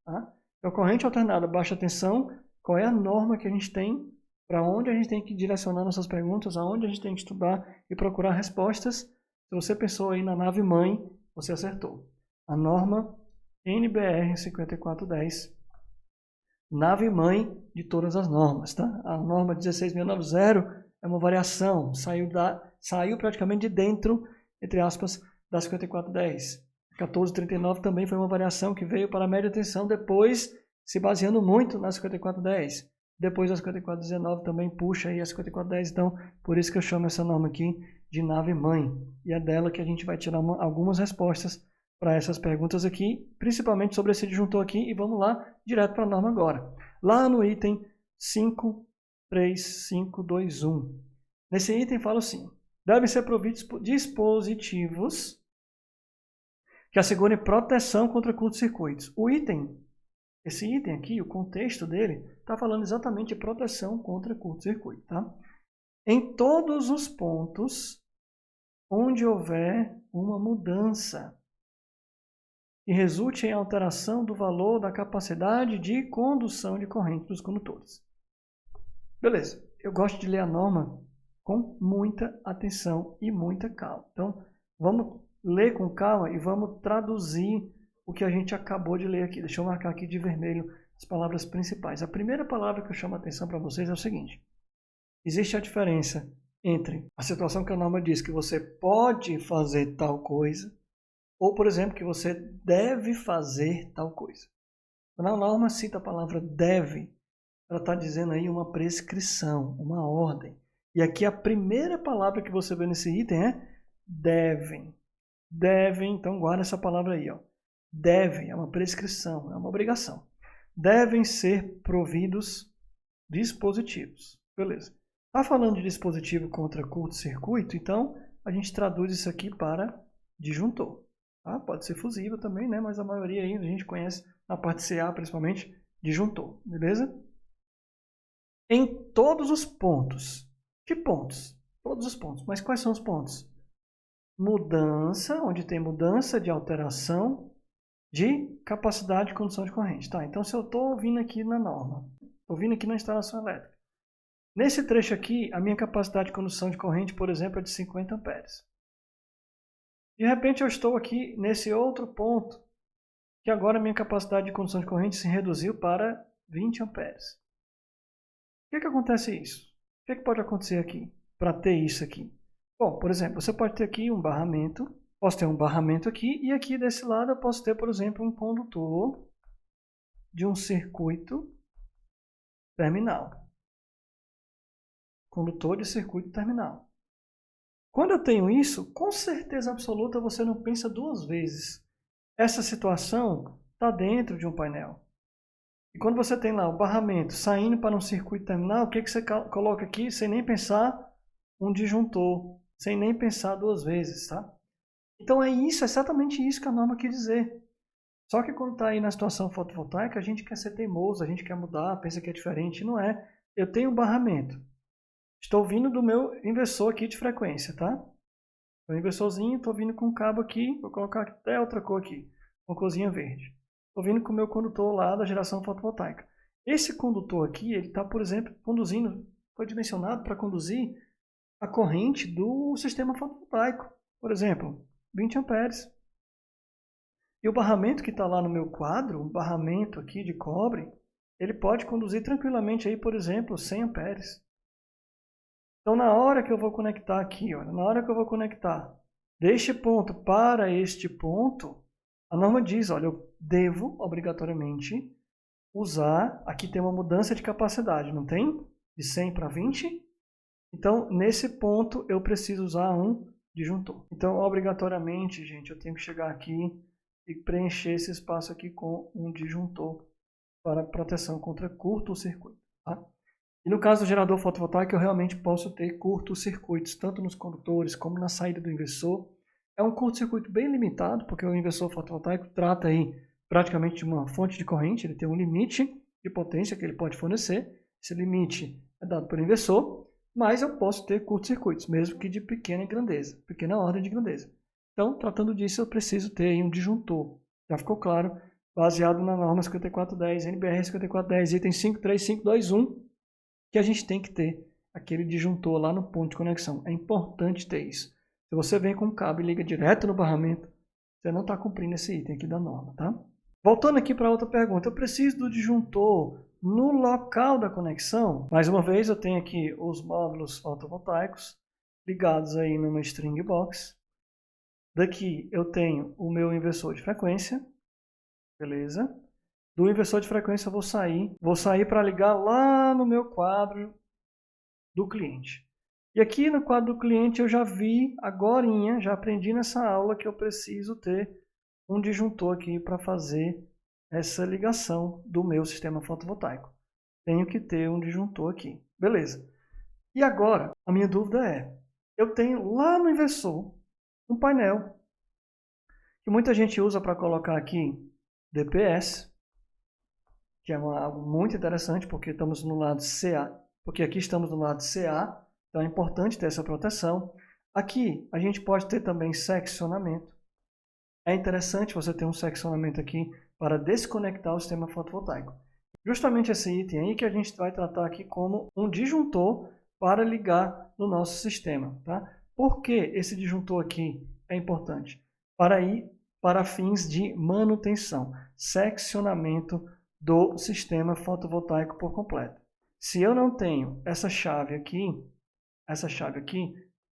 Tá? Então, corrente alternada, baixa tensão, qual é a norma que a gente tem? Para onde a gente tem que direcionar nossas perguntas? Aonde a gente tem que estudar e procurar respostas? Se você pensou aí na nave mãe, você acertou. A norma NBR 5410. Nave mãe de todas as normas, tá? A norma 16690 é uma variação, saiu praticamente de dentro, entre aspas, da 5410. 1439 também foi uma variação que veio para a média tensão, depois se baseando muito na 5410. Depois a 5419 também puxa aí a 5410, então por isso que eu chamo essa norma aqui de nave mãe. E é dela que a gente vai tirar algumas respostas para essas perguntas aqui, principalmente sobre esse disjuntor aqui, e vamos lá, direto para a norma agora. Lá no item 53521. Nesse item fala assim, devem ser providos dispositivos que assegurem proteção contra curtos-circuitos. Esse item aqui, o contexto dele, está falando exatamente de proteção contra curto-circuito. Tá? Em todos os pontos onde houver uma mudança e resulte em alteração do valor da capacidade de condução de corrente dos condutores. Beleza, eu gosto de ler a norma com muita atenção e muita calma. Então, vamos ler com calma e vamos traduzir o que a gente acabou de ler aqui. Deixa eu marcar aqui de vermelho as palavras principais. A primeira palavra que eu chamo a atenção para vocês é o seguinte. Existe a diferença entre a situação que a norma diz que você pode fazer tal coisa ou, por exemplo, que você deve fazer tal coisa. Quando a norma cita a palavra deve, ela está dizendo aí uma prescrição, uma ordem. E aqui a primeira palavra que você vê nesse item é devem. Devem, então guarda essa palavra aí. Ó. Devem, é uma prescrição, é uma obrigação. Devem ser providos dispositivos. Beleza. Está falando de dispositivo contra curto-circuito, então a gente traduz isso aqui para disjuntor. Tá? Pode ser fusível também, né? Mas a maioria aí a gente conhece na parte CA, principalmente, disjuntor. Beleza? Em todos os pontos. Que pontos? Todos os pontos. Mas quais são os pontos? Mudança, onde tem mudança de alteração de capacidade de condução de corrente. Tá, então se eu estou vindo aqui na norma, estou vindo aqui na instalação elétrica. Nesse trecho aqui, a minha capacidade de condução de corrente, por exemplo, é de 50 amperes. De repente eu estou aqui nesse outro ponto, que agora a minha capacidade de condução de corrente se reduziu para 20 amperes. Por que acontece isso? O que pode acontecer aqui para ter isso aqui? Bom, por exemplo, você pode ter aqui um barramento, posso ter um barramento aqui, e aqui desse lado eu posso ter, por exemplo, um condutor de um circuito terminal. Condutor de circuito terminal. Quando eu tenho isso, com certeza absoluta você não pensa duas vezes. Essa situação está dentro de um painel. E quando você tem lá o barramento saindo para um circuito terminal, o que você coloca aqui sem nem pensar? Um disjuntor, sem nem pensar duas vezes, tá? Então é exatamente isso que a norma quer dizer. Só que quando está aí na situação fotovoltaica, a gente quer ser teimoso, a gente quer mudar, pensa que é diferente. Não é. Eu tenho um barramento. Estou vindo do meu inversor aqui de frequência, tá? O inversorzinho, estou vindo com um cabo aqui, vou colocar até outra cor aqui, uma corzinha verde. Estou vindo com o meu condutor lá da geração fotovoltaica. Esse condutor aqui, ele está, por exemplo, conduzindo, foi dimensionado para conduzir a corrente do sistema fotovoltaico. Por exemplo, 20 amperes. E o barramento que está lá no meu quadro, um barramento aqui de cobre, ele pode conduzir tranquilamente aí, por exemplo, 100 amperes. Então, na hora que eu vou conectar aqui, olha, na hora que eu vou conectar deste ponto para este ponto, a norma diz, olha, eu devo obrigatoriamente usar, aqui tem uma mudança de capacidade, não tem? De 100 para 20. Então, nesse ponto, eu preciso usar um disjuntor. Então, obrigatoriamente, gente, eu tenho que chegar aqui e preencher esse espaço aqui com um disjuntor para proteção contra curto-circuito. Tá? E no caso do gerador fotovoltaico, eu realmente posso ter curtos-circuitos, tanto nos condutores como na saída do inversor. É um curto-circuito bem limitado, porque o inversor fotovoltaico trata aí praticamente de uma fonte de corrente, ele tem um limite de potência que ele pode fornecer. Esse limite é dado pelo inversor, mas eu posso ter curtos-circuitos, mesmo que de pequena grandeza, pequena ordem de grandeza. Então, tratando disso, eu preciso ter aí um disjuntor. Já ficou claro, baseado na norma 5410, NBR 5410, item 53521, que a gente tem que ter aquele disjuntor lá no ponto de conexão. É importante ter isso. Se você vem com um cabo e liga direto no barramento, você não está cumprindo esse item aqui da norma, tá? Voltando aqui para outra pergunta, eu preciso do disjuntor no local da conexão? Mais uma vez, eu tenho aqui os módulos fotovoltaicos ligados aí numa string box. Daqui eu tenho o meu inversor de frequência, beleza? Do inversor de frequência eu vou sair para ligar lá no meu quadro do cliente. E aqui no quadro do cliente eu já vi agorinha, já aprendi nessa aula que eu preciso ter um disjuntor aqui para fazer essa ligação do meu sistema fotovoltaico. Tenho que ter um disjuntor aqui. Beleza. E agora, a minha dúvida é, eu tenho lá no inversor um painel que muita gente usa para colocar aqui DPS, que é algo muito interessante porque estamos no lado CA, porque aqui estamos no lado CA, então é importante ter essa proteção. Aqui a gente pode ter também seccionamento. É interessante você ter um seccionamento aqui para desconectar o sistema fotovoltaico. Justamente esse item aí que a gente vai tratar aqui como um disjuntor para ligar no nosso sistema. Tá? Por que esse disjuntor aqui é importante? Para fins de manutenção, seccionamento do sistema fotovoltaico por completo. Se eu não tenho essa chave aqui,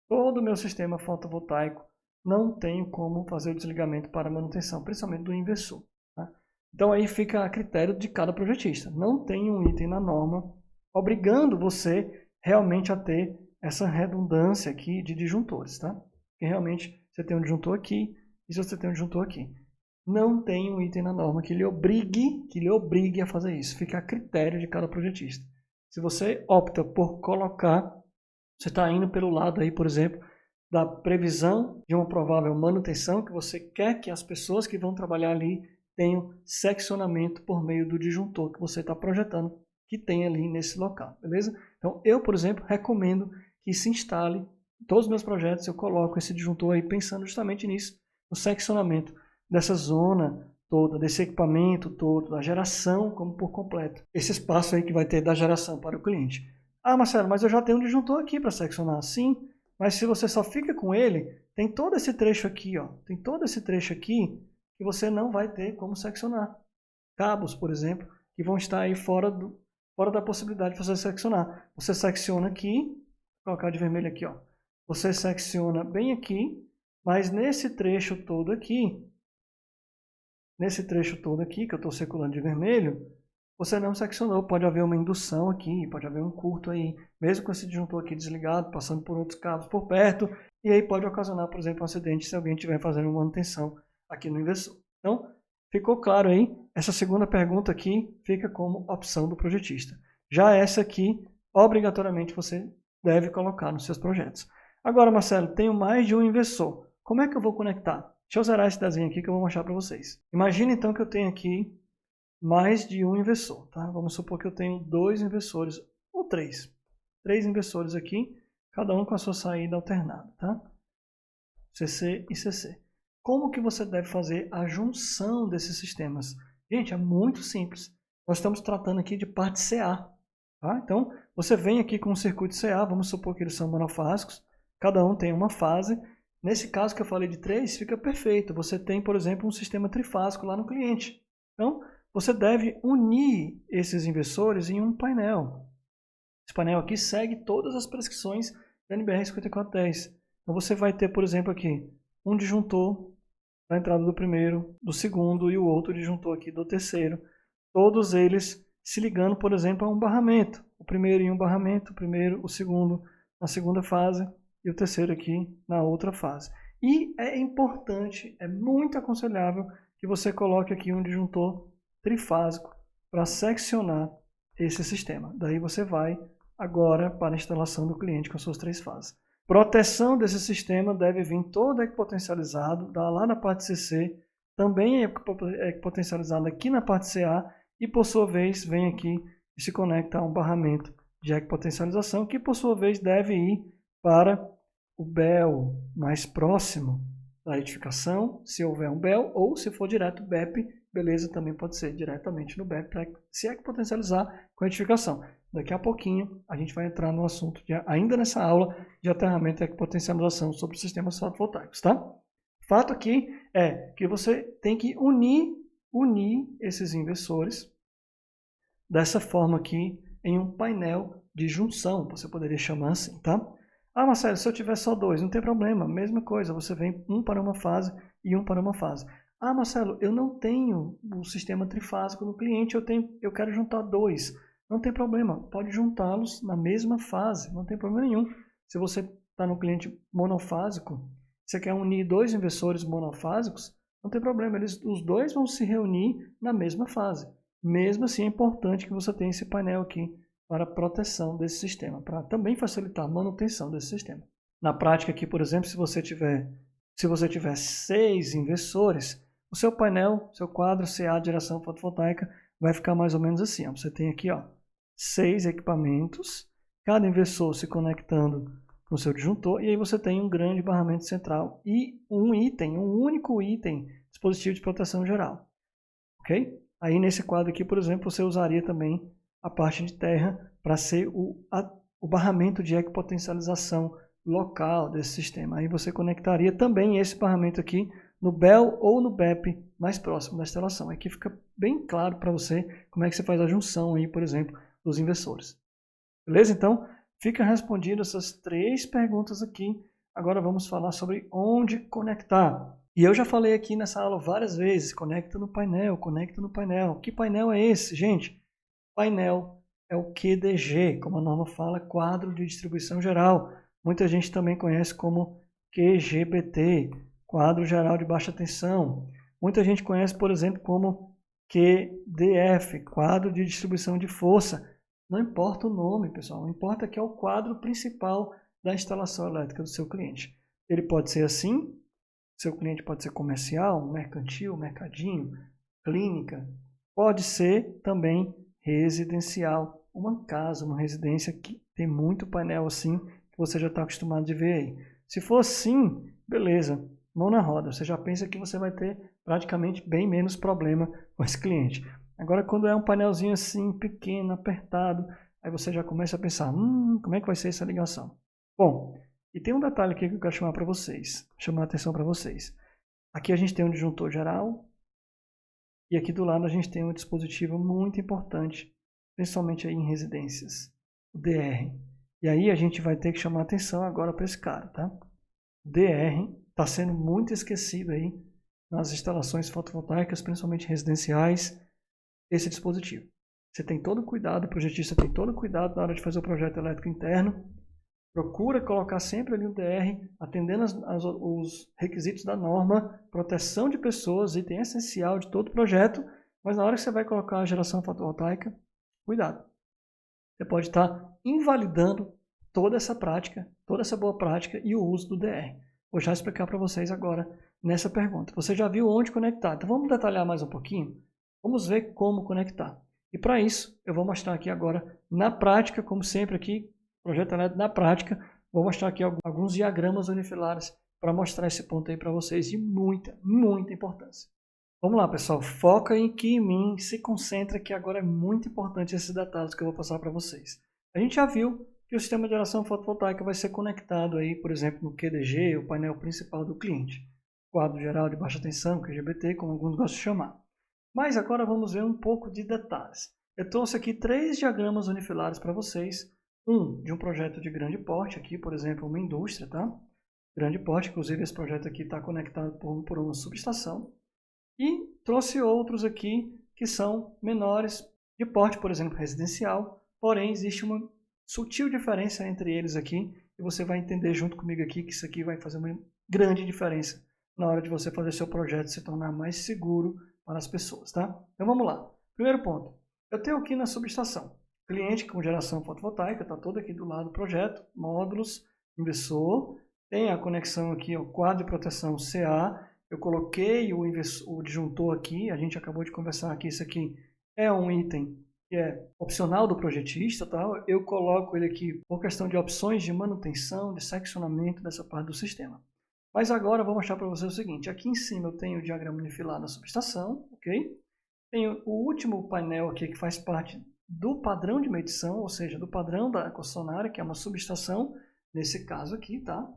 todo o meu sistema fotovoltaico não tenho como fazer o desligamento para manutenção, principalmente do inversor. Tá? Então aí fica a critério de cada projetista. Não tem um item na norma obrigando você realmente a ter essa redundância aqui de disjuntores. Tá? Porque realmente você tem um disjuntor aqui e se você tem um disjuntor aqui. Não tem um item na norma que lhe obrigue a fazer isso. Fica a critério de cada projetista. Se você opta por colocar, você está indo pelo lado aí, por exemplo, da previsão de uma provável manutenção, que você quer que as pessoas que vão trabalhar ali tenham seccionamento por meio do disjuntor que você está projetando que tem ali nesse local, beleza? Então, eu, por exemplo, recomendo que se instale, em todos os meus projetos eu coloco esse disjuntor aí pensando justamente nisso, no seccionamento dessa zona toda, desse equipamento todo, da geração como por completo. Esse espaço aí que vai ter da geração para o cliente. Ah, Marcelo, mas eu já tenho um disjuntor aqui para seccionar. Sim, mas se você só fica com ele, tem todo esse trecho aqui, ó. Tem todo esse trecho aqui que você não vai ter como seccionar. Cabos, por exemplo, que vão estar aí fora da possibilidade de você seccionar. Você secciona aqui, vou colocar de vermelho aqui, ó. Você secciona bem aqui, mas nesse trecho todo aqui, que eu estou circulando de vermelho, você não seccionou. Pode haver uma indução aqui, pode haver um curto aí, mesmo com esse disjuntor aqui desligado, passando por outros cabos por perto, e aí pode ocasionar, por exemplo, um acidente se alguém estiver fazendo manutenção aqui no inversor. Então, ficou claro aí? Essa segunda pergunta aqui fica como opção do projetista. Já essa aqui, obrigatoriamente, você deve colocar nos seus projetos. Agora, Marcelo, tenho mais de um inversor. Como é que eu vou conectar? Deixa eu zerar esse desenho aqui que eu vou mostrar para vocês. Imagina então que eu tenho aqui mais de um inversor, tá? Vamos supor que eu tenho 2 inversores, ou 3. 3 inversores aqui, cada um com a sua saída alternada, tá? CC e CC. Como que você deve fazer a junção desses sistemas? Gente, é muito simples. Nós estamos tratando aqui de parte CA. Tá? Então, você vem aqui com um circuito CA, vamos supor que eles são monofásicos, cada um tem uma fase. Nesse caso que eu falei de 3, fica perfeito. Você tem, por exemplo, um sistema trifásico lá no cliente. Então, você deve unir esses inversores em um painel. Esse painel aqui segue todas as prescrições da NBR 5410. Então, você vai ter, por exemplo, aqui um disjuntor da entrada do primeiro, do segundo e o outro disjuntor aqui do terceiro. Todos eles se ligando, por exemplo, a um barramento. O primeiro em um barramento, o segundo na segunda fase e o terceiro aqui na outra fase. E é importante, é muito aconselhável que você coloque aqui um disjuntor trifásico para seccionar esse sistema. Daí você vai agora para a instalação do cliente com suas 3 fases. Proteção desse sistema deve vir todo equipotencializado, lá na parte CC, também é equipotencializado aqui na parte CA, e por sua vez vem aqui e se conecta a um barramento de equipotencialização, que por sua vez deve ir para o BEL mais próximo da retificação, se houver um BEL, ou se for direto BEP, beleza, também pode ser diretamente no BEP para se equipotencializar com a retificação. Daqui a pouquinho a gente vai entrar no assunto, ainda nessa aula, de aterramento e equipotencialização sobre sistemas fotovoltaicos, tá? Fato aqui é que você tem que unir esses inversores dessa forma aqui em um painel de junção, você poderia chamar assim, tá? Ah, Marcelo, se eu tiver só 2, não tem problema, mesma coisa, você vem um para uma fase e um para uma fase. Ah, Marcelo, eu não tenho o sistema trifásico no cliente, eu quero juntar 2. Não tem problema, pode juntá-los na mesma fase, não tem problema nenhum. Se você está no cliente monofásico, você quer unir 2 inversores monofásicos, não tem problema, os 2 vão se reunir na mesma fase. Mesmo assim, é importante que você tenha esse painel aqui para proteção desse sistema, para também facilitar a manutenção desse sistema. Na prática aqui, por exemplo, se você tiver 6 inversores, o seu painel, seu quadro CA de geração fotovoltaica vai ficar mais ou menos assim. Ó. Você tem aqui 6 equipamentos, cada inversor se conectando no seu disjuntor, e aí você tem um grande barramento central e um único item, dispositivo de proteção geral. Ok? Aí nesse quadro aqui, por exemplo, você usaria também a parte de terra para ser o barramento de equipotencialização local desse sistema. Aí você conectaria também esse barramento aqui no BEL ou no BEP mais próximo da instalação. Aqui fica bem claro para você como é que você faz a junção aí, por exemplo, dos inversores. Beleza? Então, fica respondido essas 3 perguntas aqui. Agora vamos falar sobre onde conectar. E eu já falei aqui nessa aula várias vezes, conecta no painel, conecta no painel. Que painel é esse, gente? Painel é o QDG, como a norma fala, quadro de distribuição geral. Muita gente também conhece como QGBT, quadro geral de baixa tensão. Muita gente conhece, por exemplo, como QDF, quadro de distribuição de força. Não importa o nome, pessoal, não importa que é o quadro principal da instalação elétrica do seu cliente. Ele pode ser assim, seu cliente pode ser comercial, mercantil, mercadinho, clínica, pode ser também residencial, uma casa, uma residência que tem muito painel assim, que você já está acostumado de ver aí. Se for assim, beleza, mão na roda, você já pensa que você vai ter praticamente bem menos problema com esse cliente. Agora, quando é um painelzinho assim, pequeno, apertado, aí você já começa a pensar, como é que vai ser essa ligação? Bom, e tem um detalhe aqui que eu quero chamar a atenção para vocês. Aqui a gente tem um disjuntor geral, e aqui do lado a gente tem um dispositivo muito importante, principalmente aí em residências, o DR. E aí a gente vai ter que chamar atenção agora para esse cara, tá? O DR está sendo muito esquecido aí nas instalações fotovoltaicas, principalmente residenciais, esse dispositivo. Você tem todo o cuidado, o projetista tem todo o cuidado na hora de fazer o projeto elétrico interno, Procura colocar sempre ali o DR, atendendo os requisitos da norma, proteção de pessoas, item essencial de todo projeto, mas na hora que você vai colocar a geração fotovoltaica, cuidado. Você pode estar invalidando toda essa prática, toda essa boa prática e o uso do DR. Vou já explicar para vocês agora nessa pergunta. Você já viu onde conectar? Então vamos detalhar mais um pouquinho? Vamos ver como conectar. E para isso, eu vou mostrar aqui agora, na prática, como sempre aqui, projeto elétrico na prática, vou mostrar aqui alguns diagramas unifilares para mostrar esse ponto aí para vocês de muita, muita importância. Vamos lá, pessoal, foca aqui em mim, se concentra que agora é muito importante esses detalhes que eu vou passar para vocês. A gente já viu que o sistema de geração fotovoltaica vai ser conectado aí, por exemplo, no QDG, o painel principal do cliente. Quadro geral de baixa tensão, QGBT, como alguns gostam de chamar. Mas agora vamos ver um pouco de detalhes. Eu trouxe aqui 3 diagramas unifilares para vocês. Um de um projeto de grande porte, aqui, por exemplo, uma indústria, tá? Grande porte, inclusive esse projeto aqui está conectado por uma subestação. E trouxe outros aqui que são menores, de porte, por exemplo, residencial. Porém, existe uma sutil diferença entre eles aqui. E você vai entender junto comigo aqui que isso aqui vai fazer uma grande diferença na hora de você fazer seu projeto se tornar mais seguro para as pessoas, tá? Então vamos lá. Primeiro ponto. Eu tenho aqui na subestação, cliente com geração fotovoltaica, está todo aqui do lado do projeto, módulos, inversor, tem a conexão aqui, o quadro de proteção CA, eu coloquei o disjuntor aqui, a gente acabou de conversar aqui, isso aqui é um item que é opcional do projetista, tá? Eu coloco ele aqui por questão de opções de manutenção, de seccionamento dessa parte do sistema. Mas agora eu vou mostrar para você o seguinte, aqui em cima eu tenho o diagrama unifilar da subestação, ok? Tenho o último painel aqui que faz parte do padrão de medição, ou seja, do padrão da concessionária, que é uma subestação, nesse caso aqui, tá?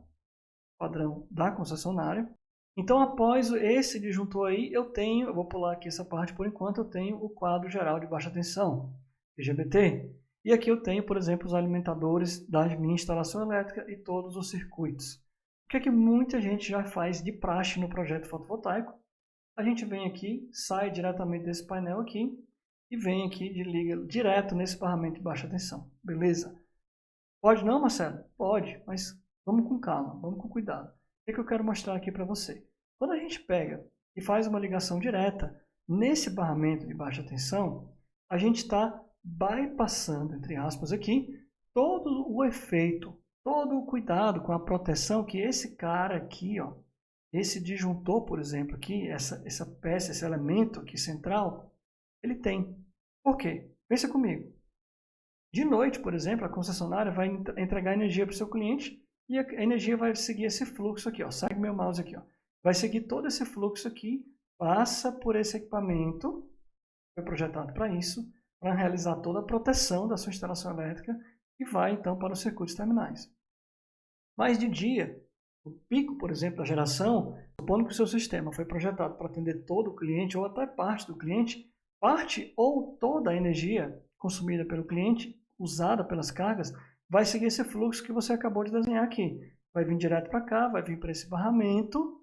Padrão da concessionária. Então, após esse disjuntor aí, eu vou pular aqui essa parte por enquanto, eu tenho o quadro geral de baixa tensão, IGBT. E aqui eu tenho, por exemplo, os alimentadores da minha instalação elétrica e todos os circuitos. O que é que muita gente já faz de praxe no projeto fotovoltaico? A gente vem aqui, sai diretamente desse painel aqui e vem aqui e liga direto nesse barramento de baixa tensão. Beleza? Pode não, Marcelo? Pode, mas vamos com calma, vamos com cuidado. O que eu quero mostrar aqui para você? Quando a gente pega e faz uma ligação direta nesse barramento de baixa tensão, a gente está bypassando, entre aspas aqui, todo o efeito, todo o cuidado com a proteção que esse cara aqui, ó, esse disjuntor, por exemplo, aqui, essa peça, esse elemento aqui central, ele tem. Por quê? Pensa comigo. De noite, por exemplo, a concessionária vai entregar energia para o seu cliente e a energia vai seguir esse fluxo aqui, ó. Segue meu mouse aqui, ó. Vai seguir todo esse fluxo aqui, passa por esse equipamento, foi projetado para isso, para realizar toda a proteção da sua instalação elétrica e vai então para os circuitos terminais. Mas de dia, o pico, por exemplo, da geração, supondo que o seu sistema foi projetado para atender todo o cliente ou até parte do cliente, parte ou toda a energia consumida pelo cliente, usada pelas cargas, vai seguir esse fluxo que você acabou de desenhar aqui. Vai vir direto para cá, vai vir para esse barramento,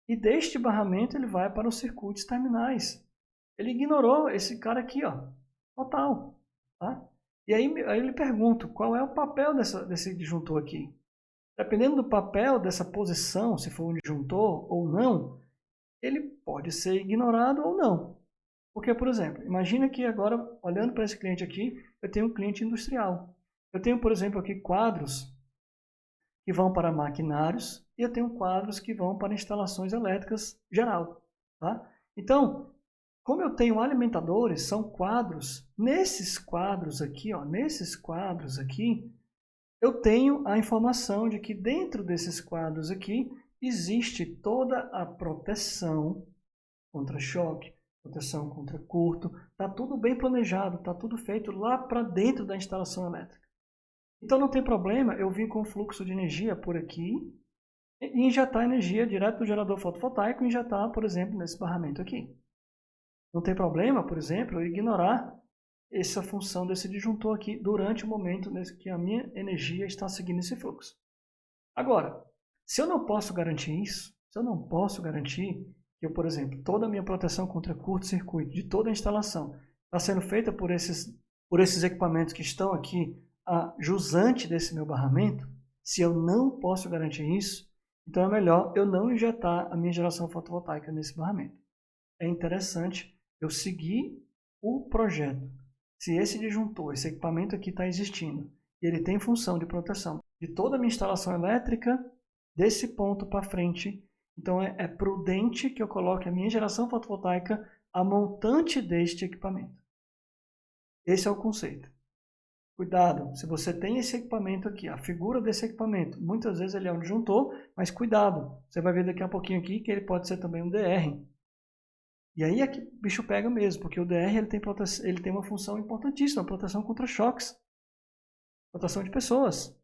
e deste barramento ele vai para os circuitos terminais. Ele ignorou esse cara aqui, ó, total. Tá? E aí eu lhe pergunto, qual é o papel desse disjuntor aqui? Dependendo do papel dessa posição, se for um disjuntor ou não, ele pode ser ignorado ou não. Porque, por exemplo, imagina que agora, olhando para esse cliente aqui, eu tenho um cliente industrial. Eu tenho, por exemplo, aqui quadros que vão para maquinários e eu tenho quadros que vão para instalações elétricas geral. Tá? Então, como eu tenho alimentadores, são quadros. Nesses quadros aqui, ó, eu tenho a informação de que dentro desses quadros aqui existe toda a proteção contra choque, proteção contra curto, está tudo bem planejado, está tudo feito lá para dentro da instalação elétrica. Então não tem problema eu vir com fluxo de energia por aqui e injetar energia direto do gerador fotovoltaico e injetar, por exemplo, nesse barramento aqui. Não tem problema, por exemplo, eu ignorar essa função desse disjuntor aqui durante o momento que a minha energia está seguindo esse fluxo. Agora, se eu não posso garantir isso, se eu não posso garantir que, por exemplo, toda a minha proteção contra curto-circuito de toda a instalação está sendo feita por esses equipamentos que estão aqui jusante desse meu barramento, Se eu não posso garantir isso, então é melhor eu não injetar a minha geração fotovoltaica nesse barramento. É interessante eu seguir o projeto. Se esse disjuntor, esse equipamento aqui está existindo, e ele tem função de proteção de toda a minha instalação elétrica, desse ponto para frente, então é prudente que eu coloque a minha geração fotovoltaica a montante deste equipamento. Esse é o conceito. Cuidado, se você tem esse equipamento aqui, a figura desse equipamento, muitas vezes ele é um disjuntor, mas cuidado, você vai ver daqui a pouquinho aqui que ele pode ser também um DR. E aí é que o bicho pega mesmo, porque o DR ele tem uma função importantíssima, proteção contra choques, proteção de pessoas.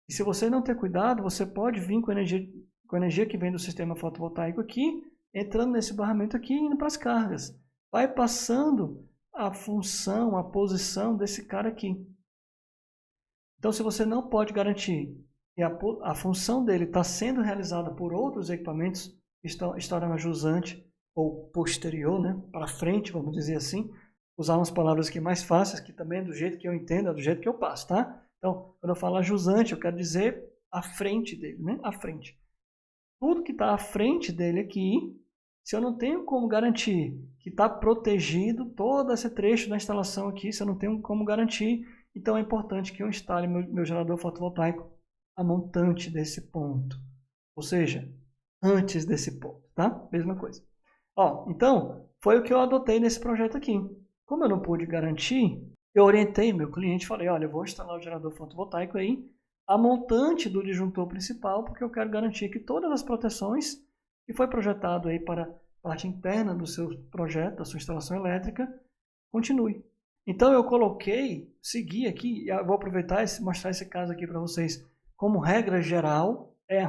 E se você não ter cuidado, você pode vir com a energia que vem do sistema fotovoltaico aqui, entrando nesse barramento aqui e indo para as cargas. Vai passando a função, a posição desse cara aqui. Então, se você não pode garantir que a função dele está sendo realizada por outros equipamentos que estarão na jusante ou posterior, né, para frente, vamos dizer assim, usar umas palavras aqui mais fáceis, que também é do jeito que eu entendo, é do jeito que eu passo, tá? Então, quando eu falo jusante, eu quero dizer à frente dele, né? À frente. Tudo que está à frente dele aqui, se eu não tenho como garantir que está protegido todo esse trecho da instalação aqui, se eu não tenho como garantir, então é importante que eu instale meu gerador fotovoltaico a montante desse ponto. Ou seja, antes desse ponto, tá? Mesma coisa. Ó, então, foi o que eu adotei nesse projeto aqui. Como eu não pude garantir, eu orientei meu cliente, falei, olha, eu vou instalar o gerador fotovoltaico aí, a montante do disjuntor principal, porque eu quero garantir que todas as proteções que foi projetado aí para a parte interna do seu projeto, da sua instalação elétrica, continue. Então eu segui aqui, eu vou aproveitar e mostrar esse caso aqui para vocês como regra geral, é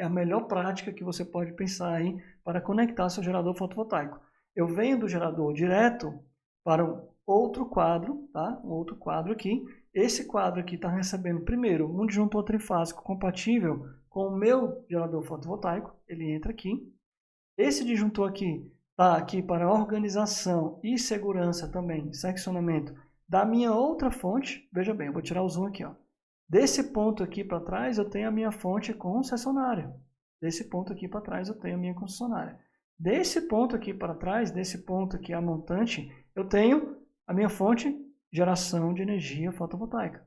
a melhor prática que você pode pensar aí para conectar seu gerador fotovoltaico. Eu venho do gerador direto para um outro quadro, tá? Um outro quadro aqui. Esse quadro aqui está recebendo primeiro um disjuntor trifásico compatível com o meu gerador fotovoltaico, ele entra aqui. Esse disjuntor aqui está aqui para organização e segurança também, seccionamento da minha outra fonte. Veja bem, eu vou tirar o zoom aqui, ó. Desse ponto aqui para trás eu tenho a minha fonte concessionária. Desse ponto aqui para trás eu tenho a minha concessionária. Desse ponto aqui para trás, desse ponto aqui a montante, eu tenho a minha fonte geração de energia fotovoltaica.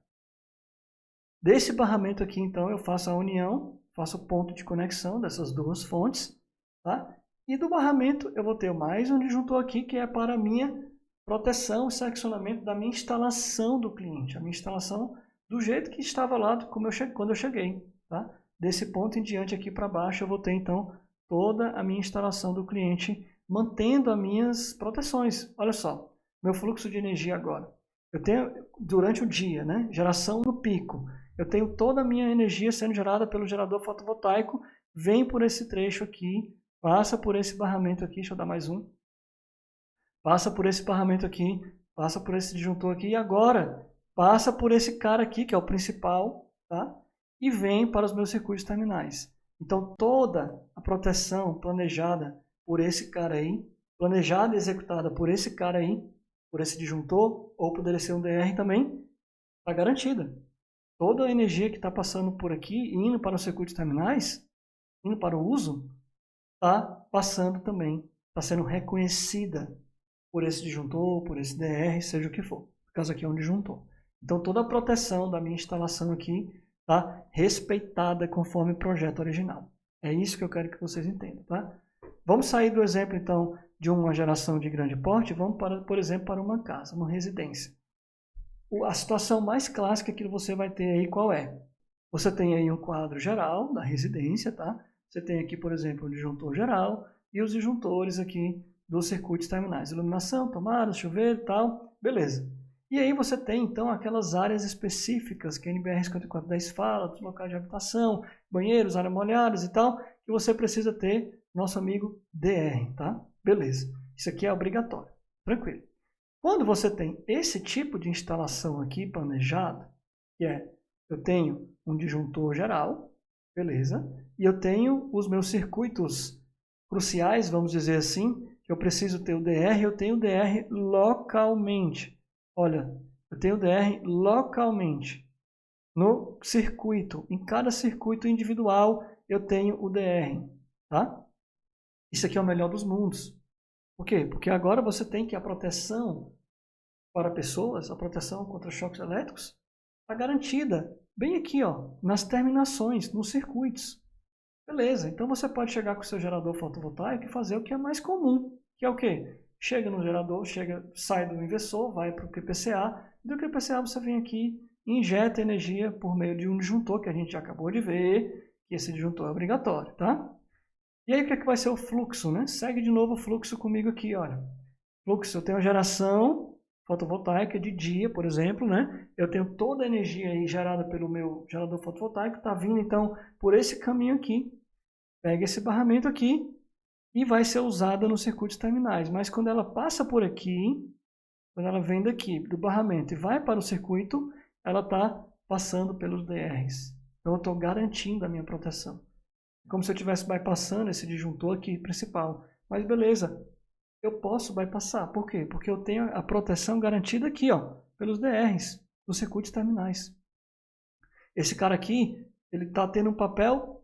Desse barramento aqui, então, eu faço a união, faço o ponto de conexão dessas duas fontes, tá? E do barramento eu vou ter mais um disjuntor aqui que é para a minha proteção e seccionamento da minha instalação do cliente, a minha instalação do jeito que estava lá quando eu cheguei, tá? Desse ponto em diante aqui para baixo eu vou ter então toda a minha instalação do cliente mantendo as minhas proteções. Olha só, meu fluxo de energia agora. Eu tenho durante o dia, né? Geração no pico. Eu tenho toda a minha energia sendo gerada pelo gerador fotovoltaico, vem por esse trecho aqui, passa por esse barramento aqui, deixa eu dar mais um. Passa por esse barramento aqui, passa por esse disjuntor aqui e agora passa por esse cara aqui, que é o principal, tá? E vem para os meus circuitos terminais. Então toda a proteção planejada por esse cara aí, planejada e executada por esse cara aí, por esse disjuntor, ou poderia ser um DR também, está garantida. Toda a energia que está passando por aqui, indo para os circuitos terminais, indo para o uso, está passando também, está sendo reconhecida por esse disjuntor, por esse DR, seja o que for. No caso aqui é um disjuntor. Então toda a proteção da minha instalação aqui está respeitada conforme o projeto original. É isso que eu quero que vocês entendam, tá? Vamos sair do exemplo, então, de uma geração de grande porte, vamos, por exemplo, para uma casa, uma residência. A situação mais clássica que você vai ter aí, qual é? Você tem aí um quadro geral da residência, tá? Você tem aqui, por exemplo, um disjuntor geral e os disjuntores aqui dos circuitos terminais. Iluminação, tomadas, chuveiro e tal, beleza. E aí você tem, então, aquelas áreas específicas que a NBR 5410 fala, dos locais de habitação, banheiros, áreas molhadas e tal, que você precisa ter nosso amigo DR, tá? Beleza. Isso aqui é obrigatório. Tranquilo. Quando você tem esse tipo de instalação aqui planejado, que é, eu tenho um disjuntor geral, beleza, e eu tenho os meus circuitos cruciais, vamos dizer assim, que eu preciso ter o DR, eu tenho o DR localmente. Olha, eu tenho o DR localmente. no circuito. Em cada circuito individual eu tenho o DR, tá? Isso aqui é o melhor dos mundos. Por quê? Porque agora você tem que a proteção para pessoas, a proteção contra choques elétricos, está garantida bem aqui, ó, nas terminações, nos circuitos. Beleza, então você pode chegar com o seu gerador fotovoltaico e fazer o que é mais comum, que é o quê? Chega no gerador, sai do inversor, vai para o QPCA, e do QPCA você vem aqui e injeta energia por meio de um disjuntor, que a gente já acabou de ver, que esse disjuntor é obrigatório, tá? E aí o que é que vai ser o fluxo, né? Segue de novo o fluxo comigo aqui, olha. Fluxo, eu tenho a geração fotovoltaica de dia, por exemplo, né? Eu tenho toda a energia aí gerada pelo meu gerador fotovoltaico, está vindo então por esse caminho aqui, pega esse barramento aqui e vai ser usada nos circuitos terminais. Mas quando ela passa por aqui, quando ela vem daqui do barramento e vai para o circuito, ela está passando pelos DRs. Então eu estou garantindo a minha proteção. Como se eu estivesse bypassando esse disjuntor aqui principal. Mas beleza, eu posso bypassar. Por quê? Porque eu tenho a proteção garantida aqui, ó, pelos DRs, dos circuitos terminais. Esse cara aqui, ele está tendo um papel,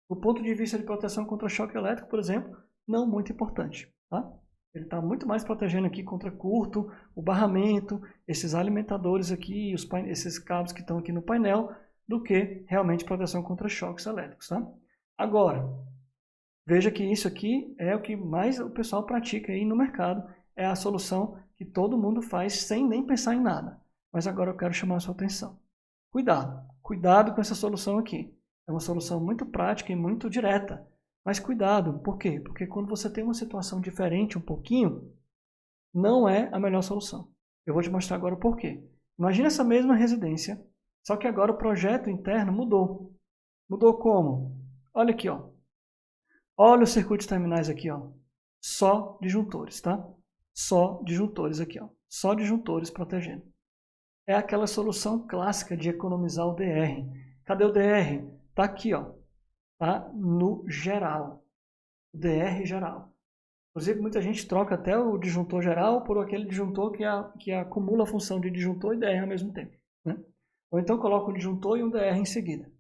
do ponto de vista de proteção contra choque elétrico, por exemplo, não muito importante. Tá? Ele está muito mais protegendo aqui contra curto, o barramento, esses alimentadores aqui, esses cabos que estão aqui no painel, do que realmente proteção contra choques elétricos. Tá? Agora, veja que isso aqui é o que mais o pessoal pratica aí no mercado, é a solução que todo mundo faz sem nem pensar em nada. Mas agora eu quero chamar a sua atenção. Cuidado, cuidado com essa solução aqui. É uma solução muito prática e muito direta. Mas cuidado, por quê? Porque quando você tem uma situação diferente um pouquinho, não é a melhor solução. Eu vou te mostrar agora o porquê. Imagina essa mesma residência, só que agora o projeto interno mudou. Mudou como? Olha aqui, ó. Olha os circuitos terminais aqui, ó. Só disjuntores, tá? Só disjuntores aqui, ó. Só disjuntores protegendo. É aquela solução clássica de economizar o DR. Cadê o DR? Tá aqui, ó. Tá no geral. O DR geral. Inclusive, muita gente troca até o disjuntor geral por aquele disjuntor que acumula a função de disjuntor e DR ao mesmo tempo, né? Ou então coloca um disjuntor e um DR em seguida.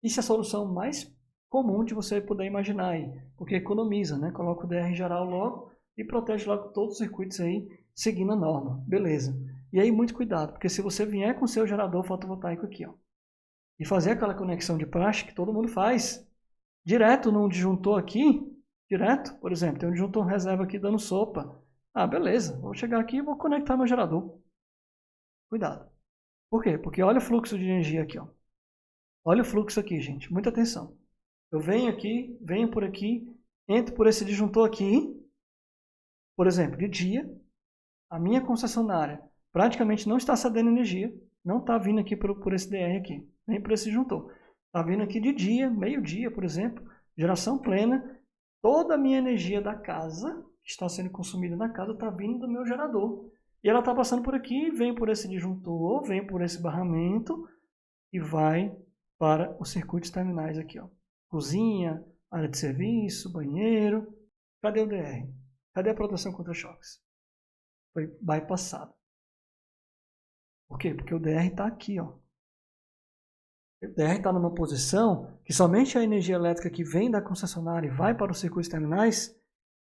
Isso é a solução mais comum de você poder imaginar aí, porque economiza, né? Coloca o DR geral logo e protege logo todos os circuitos aí, seguindo a norma. Beleza. E aí, muito cuidado, porque se você vier com o seu gerador fotovoltaico aqui, ó, e fazer aquela conexão de praxe que todo mundo faz, direto num disjuntor aqui, direto, por exemplo, tem um disjuntor reserva aqui dando sopa. Ah, beleza, vou chegar aqui e vou conectar meu gerador. Cuidado. Por quê? Porque olha o fluxo de energia aqui, ó. Olha o fluxo aqui, gente, muita atenção. Eu venho aqui, venho por aqui, entro por esse disjuntor aqui, por exemplo, de dia, a minha concessionária praticamente não está cedendo energia, não está vindo aqui por esse DR aqui, nem por esse disjuntor. Está vindo aqui de dia, meio-dia, por exemplo, geração plena, toda a minha energia da casa, que está sendo consumida na casa, está vindo do meu gerador. E ela está passando por aqui, vem por esse disjuntor, vem por esse barramento e vai para os circuitos terminais aqui, ó. Cozinha, área de serviço, banheiro. Cadê o DR? Cadê a proteção contra choques? Foi bypassado. Por quê? Porque o DR está aqui, ó. O DR está numa posição que somente a energia elétrica que vem da concessionária e vai para os circuitos terminais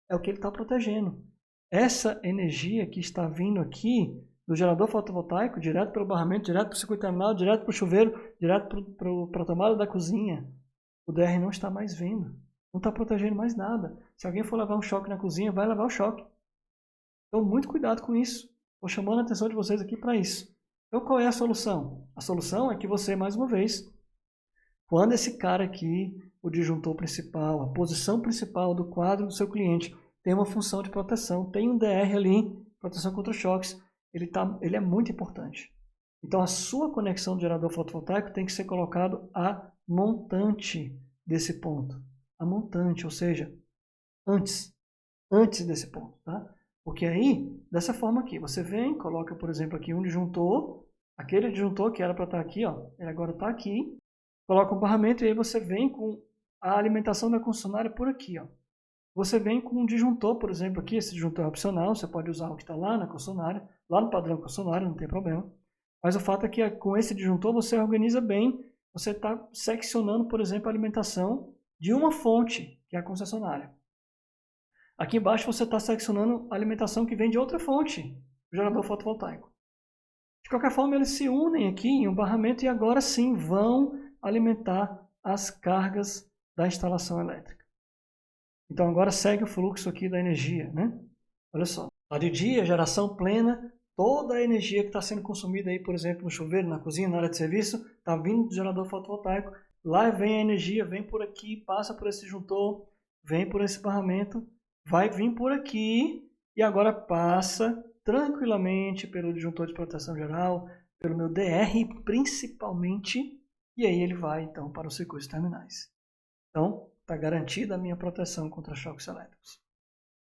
é o que ele está protegendo. Essa energia que está vindo aqui do gerador fotovoltaico, direto pelo barramento, direto para o circuito terminal, direto para o chuveiro, direto para a tomada da cozinha, o DR não está mais vendo. Não está protegendo mais nada. Se alguém for levar um choque na cozinha, vai levar o choque. Então, muito cuidado com isso. Estou chamando a atenção de vocês aqui para isso. Então, qual é a solução? A solução é que você, mais uma vez, quando esse cara aqui, o disjuntor principal, a posição principal do quadro do seu cliente, tem uma função de proteção, tem um DR ali, proteção contra choques, ele é muito importante. Então, a sua conexão do gerador fotovoltaico tem que ser colocado a montante desse ponto. A montante, ou seja, antes desse ponto, tá? Porque aí, dessa forma aqui, você vem, coloca, por exemplo, aqui um disjuntor, aquele disjuntor que era para estar aqui, ó, ele agora está aqui, coloca um barramento e aí você vem com a alimentação da concessionária por aqui, ó. Você vem com um disjuntor, por exemplo, aqui, esse disjuntor é opcional, você pode usar o que está lá na concessionária, lá no padrão concessionário, não tem problema. Mas o fato é que com esse disjuntor você organiza bem, você está seccionando, por exemplo, a alimentação de uma fonte, que é a concessionária. Aqui embaixo você está seccionando a alimentação que vem de outra fonte, o gerador fotovoltaico. De qualquer forma, eles se unem aqui em um barramento e agora sim vão alimentar as cargas da instalação elétrica. Então agora segue o fluxo aqui da energia, né? Olha só, lá de dia, geração plena, toda a energia que está sendo consumida aí, por exemplo, no chuveiro, na cozinha, na área de serviço, está vindo do gerador fotovoltaico. Lá vem a energia, vem por aqui, passa por esse disjuntor, vem por esse barramento, vai vir por aqui e agora passa tranquilamente pelo disjuntor de proteção geral, pelo meu DR principalmente, e aí ele vai então para os circuitos terminais. Então, está garantida a minha proteção contra choques elétricos.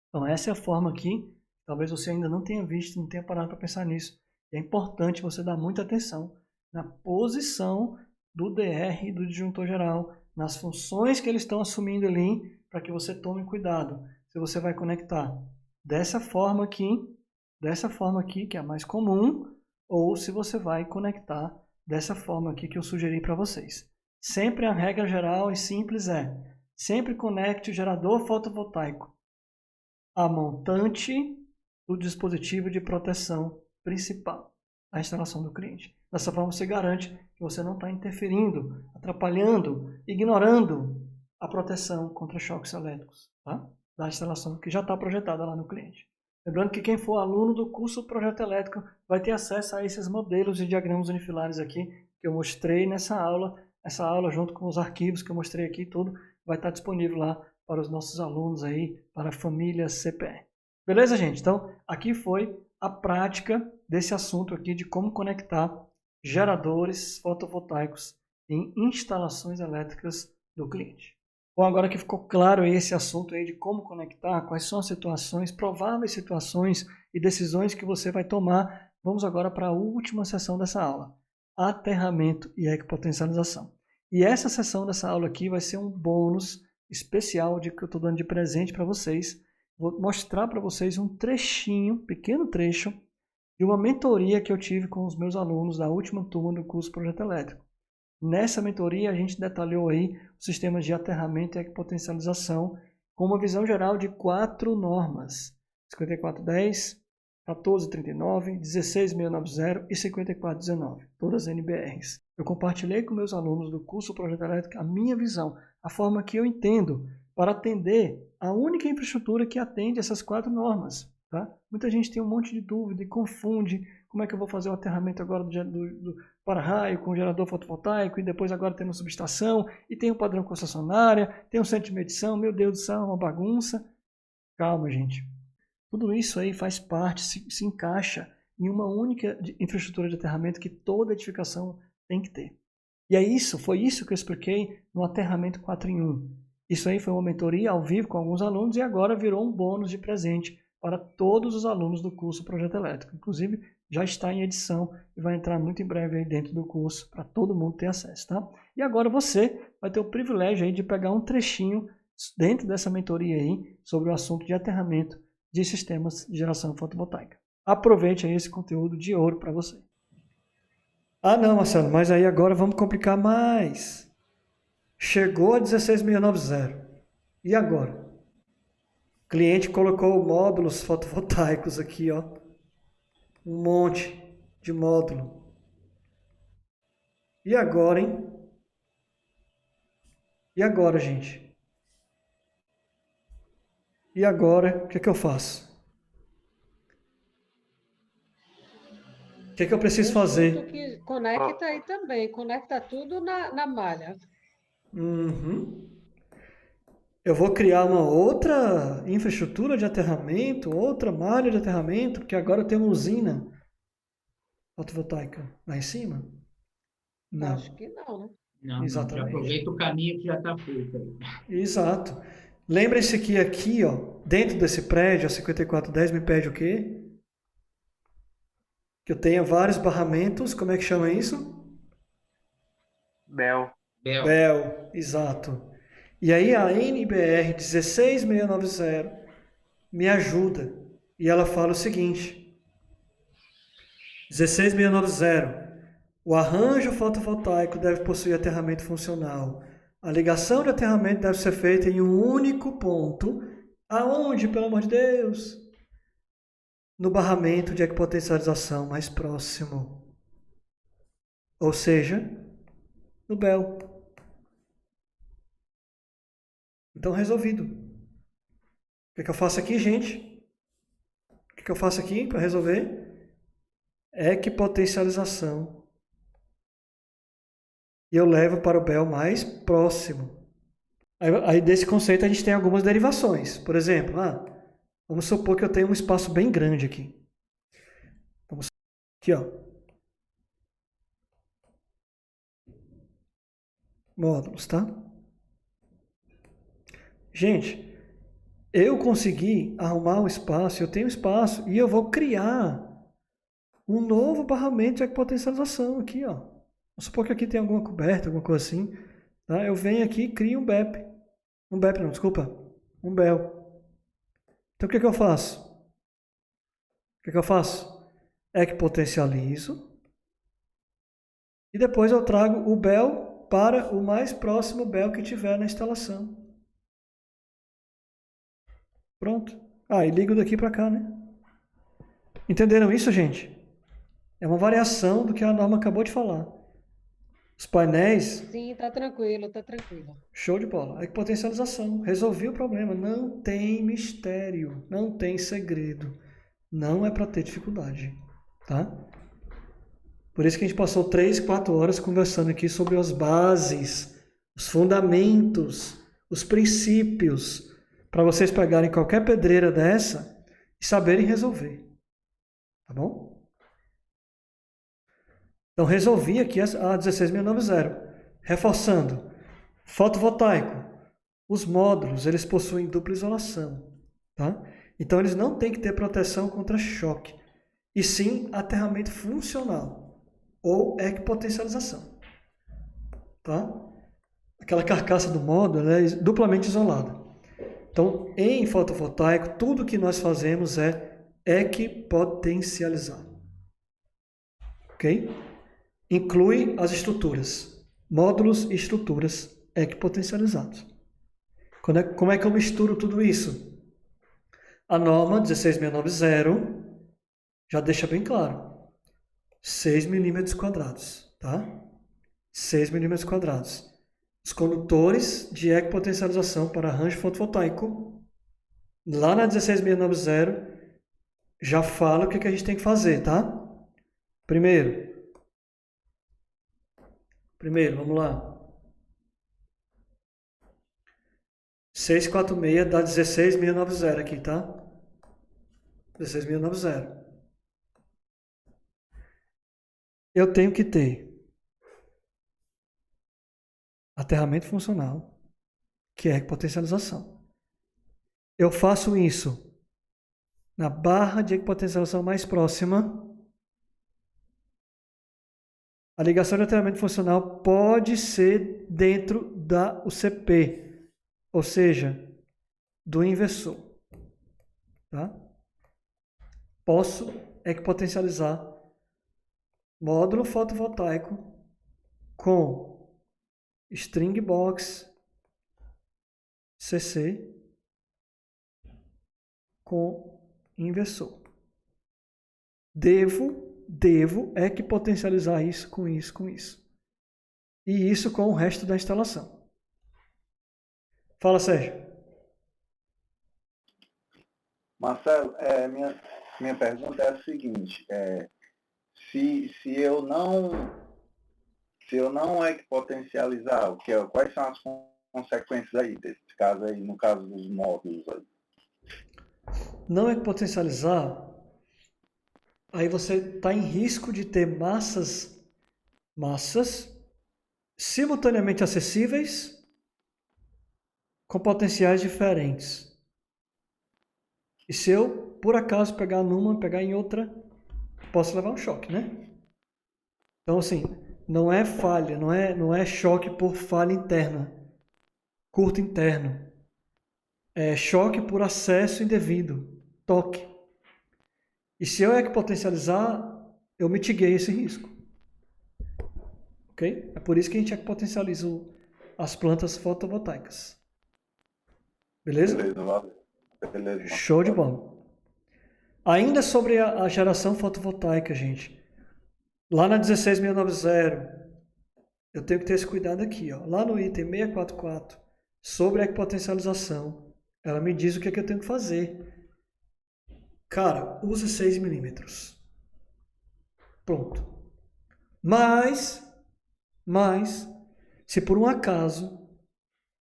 Então, essa é a forma aqui. Talvez você ainda não tenha visto, não tenha parado para pensar nisso. É importante você dar muita atenção na posição do DR e do disjuntor geral, nas funções que eles estão assumindo ali, para que você tome cuidado. Se você vai conectar dessa forma aqui, que é a mais comum, ou se você vai conectar dessa forma aqui que eu sugeri para vocês. Sempre a regra geral e simples é, sempre conecte o gerador fotovoltaico a montante do dispositivo de proteção principal, a instalação do cliente. Dessa forma você garante que você não está interferindo, atrapalhando, ignorando a proteção contra choques elétricos, tá? Da instalação que já está projetada lá no cliente. Lembrando que quem for aluno do curso Projeto Elétrico vai ter acesso a esses modelos de diagramas unifilares aqui que eu mostrei nessa aula. Essa aula junto com os arquivos que eu mostrei aqui, tudo vai estar disponível lá para os nossos alunos aí, para a família CPE. Beleza, gente? Então, aqui foi a prática desse assunto aqui de como conectar geradores fotovoltaicos em instalações elétricas do cliente. Bom, agora que ficou claro esse assunto aí de como conectar, quais são as situações, prováveis situações e decisões que você vai tomar, vamos agora para a última sessão dessa aula, aterramento e ecopotencialização. E essa sessão dessa aula aqui vai ser um bônus especial que eu estou dando de presente para vocês. Vou mostrar para vocês um trechinho, pequeno trecho, de uma mentoria que eu tive com os meus alunos da última turma do curso Projeto Elétrico. Nessa mentoria a gente detalhou aí os sistemas de aterramento e ecopotencialização com uma visão geral de 4 normas: 5410, 1439, 16690 e 5419, todas NBRs. Eu compartilhei com meus alunos do curso Projeto Elétrico a minha visão, a forma que eu entendo para atender a única infraestrutura que atende essas 4 normas. Tá? Muita gente tem um monte de dúvida e confunde como é que eu vou fazer o aterramento agora do para-raio com gerador fotovoltaico e depois agora tem uma subestação e tem um padrão concessionária, tem um centro de medição, meu Deus do céu, é uma bagunça. Calma, gente. Tudo isso aí faz parte, se encaixa em uma única infraestrutura de aterramento que toda edificação tem que ter. E foi isso que eu expliquei no aterramento 4 em 1. Isso aí foi uma mentoria ao vivo com alguns alunos e agora virou um bônus de presente para todos os alunos do curso Projeto Elétrico. Inclusive, já está em edição e vai entrar muito em breve aí dentro do curso para todo mundo ter acesso, tá? E agora você vai ter o privilégio aí de pegar um trechinho dentro dessa mentoria aí sobre o assunto de aterramento de sistemas de geração fotovoltaica. Aproveite aí esse conteúdo de ouro para você. Ah não, Marcelo, mas aí agora vamos complicar mais. Chegou a 16690. E agora? O cliente colocou módulos fotovoltaicos aqui, ó. Um monte de módulo. E agora, hein? E agora, gente? E agora, o que é que eu faço? O que é que eu preciso fazer? Que conecta aí também, conecta tudo na malha. Uhum. Eu vou criar uma outra infraestrutura de aterramento, outra malha de aterramento, porque agora eu tenho uma usina fotovoltaica lá em cima? Não. Acho que não, né? Não, Exatamente. já aproveita o caminho que já está feito aí. Exato. Lembrem-se que aqui, ó, dentro desse prédio, a 5410 me pede o quê? Que eu tenha vários barramentos, como é que chama isso? Bel. Bel, exato. E aí a NBR 16690 me ajuda. E ela fala o seguinte: 16690, O arranjo fotovoltaico deve possuir aterramento funcional. A ligação de aterramento deve ser feita em um único ponto. Aonde, pelo amor de Deus? No barramento de equipotencialização mais próximo. Ou seja, no BEL. Então, resolvido. O que eu faço aqui, gente? O que eu faço aqui para resolver? Equipotencialização. E eu levo para o BEL mais próximo. Aí desse conceito a gente tem algumas derivações. Por exemplo, vamos supor que eu tenho um espaço bem grande aqui. Vamos aqui, ó. Módulos, tá? Gente, eu consegui arrumar um espaço, eu tenho espaço e eu vou criar um novo barramento de equipotencialização aqui, ó. Vamos supor que aqui tem alguma coberta, alguma coisa assim. Tá? Eu venho aqui e crio um BEP. Um BEP não, desculpa. Um BEL. Então o que eu faço? O que eu faço? Equipotencializo. E depois eu trago o BEL para o mais próximo BEL que tiver na instalação. Pronto. E ligo daqui para cá, né? Entenderam isso, gente? É uma variação do que a norma acabou de falar. Os painéis... Sim, tá tranquilo, tá tranquilo. Show de bola. Equipotencialização. Resolvi o problema. Não tem mistério. Não tem segredo. Não é para ter dificuldade. Tá? Por isso que a gente passou 3, 4 horas conversando aqui sobre as bases, os fundamentos, os princípios, para vocês pegarem qualquer pedreira dessa e saberem resolver. Tá bom? Então, resolvi aqui a 16690. Reforçando. Fotovoltaico. Os módulos, eles possuem dupla isolação. Tá? Então, eles não têm que ter proteção contra choque. E sim, aterramento funcional. Ou equipotencialização. Tá? Aquela carcaça do módulo ela é duplamente isolada. Então, em fotovoltaico, tudo que nós fazemos é equipotencializar. Ok? Inclui as estruturas, módulos e estruturas equipotencializados. Como é que eu misturo tudo isso? A norma 16690 já deixa bem claro. 6 milímetros quadrados, tá? 6 milímetros quadrados. Os condutores de equipotencialização para arranjo fotovoltaico, lá na 16690, já fala o que a gente tem que fazer, tá? Primeiro, vamos lá. 646 dá 16690 aqui, tá? 16690. Eu tenho que ter aterramento funcional, que é equipotencialização. Eu faço isso na barra de equipotencialização mais próxima. A ligação de aterramento funcional pode ser dentro da UCP, ou seja, do inversor. Tá? Posso equipotencializar módulo fotovoltaico com string box CC com inversor. Devo equipotencializar isso com isso, com isso. E isso com o resto da instalação. Fala, Sérgio. Marcelo, minha pergunta é a seguinte, se eu não equipotencializar, quais são as consequências aí desse caso aí, no caso dos módulos aí? Não equipotencializar, aí você está em risco de ter massas simultaneamente acessíveis com potenciais diferentes. E se eu, por acaso, pegar numa, pegar em outra, posso levar um choque, né? Então, assim, não é falha, não é choque por falha interna, curto interno. É choque por acesso indevido, toque. E se eu equipotencializar, eu mitiguei esse risco. ok? É por isso que a gente potencializa as plantas fotovoltaicas. Beleza? Beleza, valeu. Beleza. Show de bola. Ainda sobre a geração fotovoltaica, gente. Lá na 16690, eu tenho que ter esse cuidado aqui, ó. Lá no item 644, sobre a equipotencialização, ela me diz o que é que eu tenho que fazer. Cara, use 6 milímetros. Pronto. Mas, se por um acaso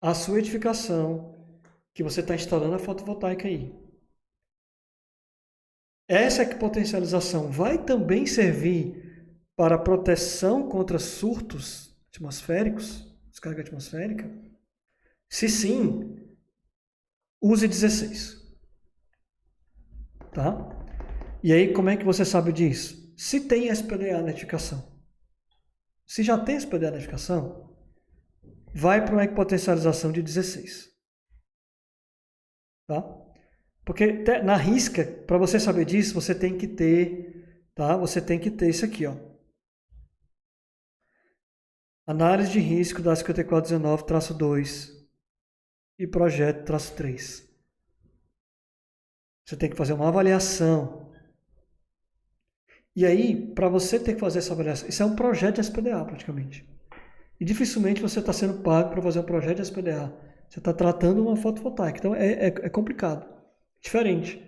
a sua edificação que você está instalando a fotovoltaica aí, essa equipotencialização vai também servir para proteção contra surtos atmosféricos, descarga atmosférica? Se sim, use 16. Tá? E aí, como é que você sabe disso? Se tem SPDA na edificação. Se já tem SPDA na edificação, vai para uma equipotencialização de 16. Tá? Porque na risca, para você saber disso, você tem que ter, tá? Você tem que ter isso aqui, ó. Análise de risco da 5419-2 e projeto-3. Você tem que fazer uma avaliação. E aí, para você ter que fazer essa avaliação, isso é um projeto de SPDA praticamente. E dificilmente você está sendo pago para fazer um projeto de SPDA. Você está tratando uma fotovoltaica. Então é complicado. Diferente.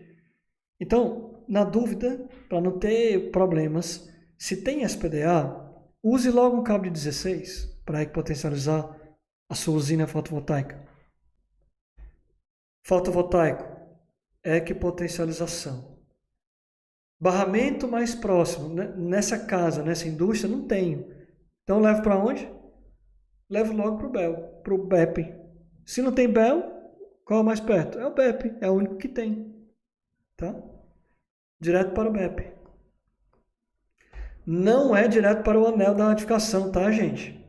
Então, na dúvida, para não ter problemas, se tem SPDA, use logo um cabo de 16 para potencializar a sua usina fotovoltaica. Fotovoltaico, equipotencialização. Barramento mais próximo, nessa casa, nessa indústria, não tenho. Então levo para onde? Levo logo para o BEP. Se não tem BEL, qual é o mais perto? É o BEP, é o único que tem. Tá? Direto para o BEP. Não é direto para o anel da edificação, tá, gente?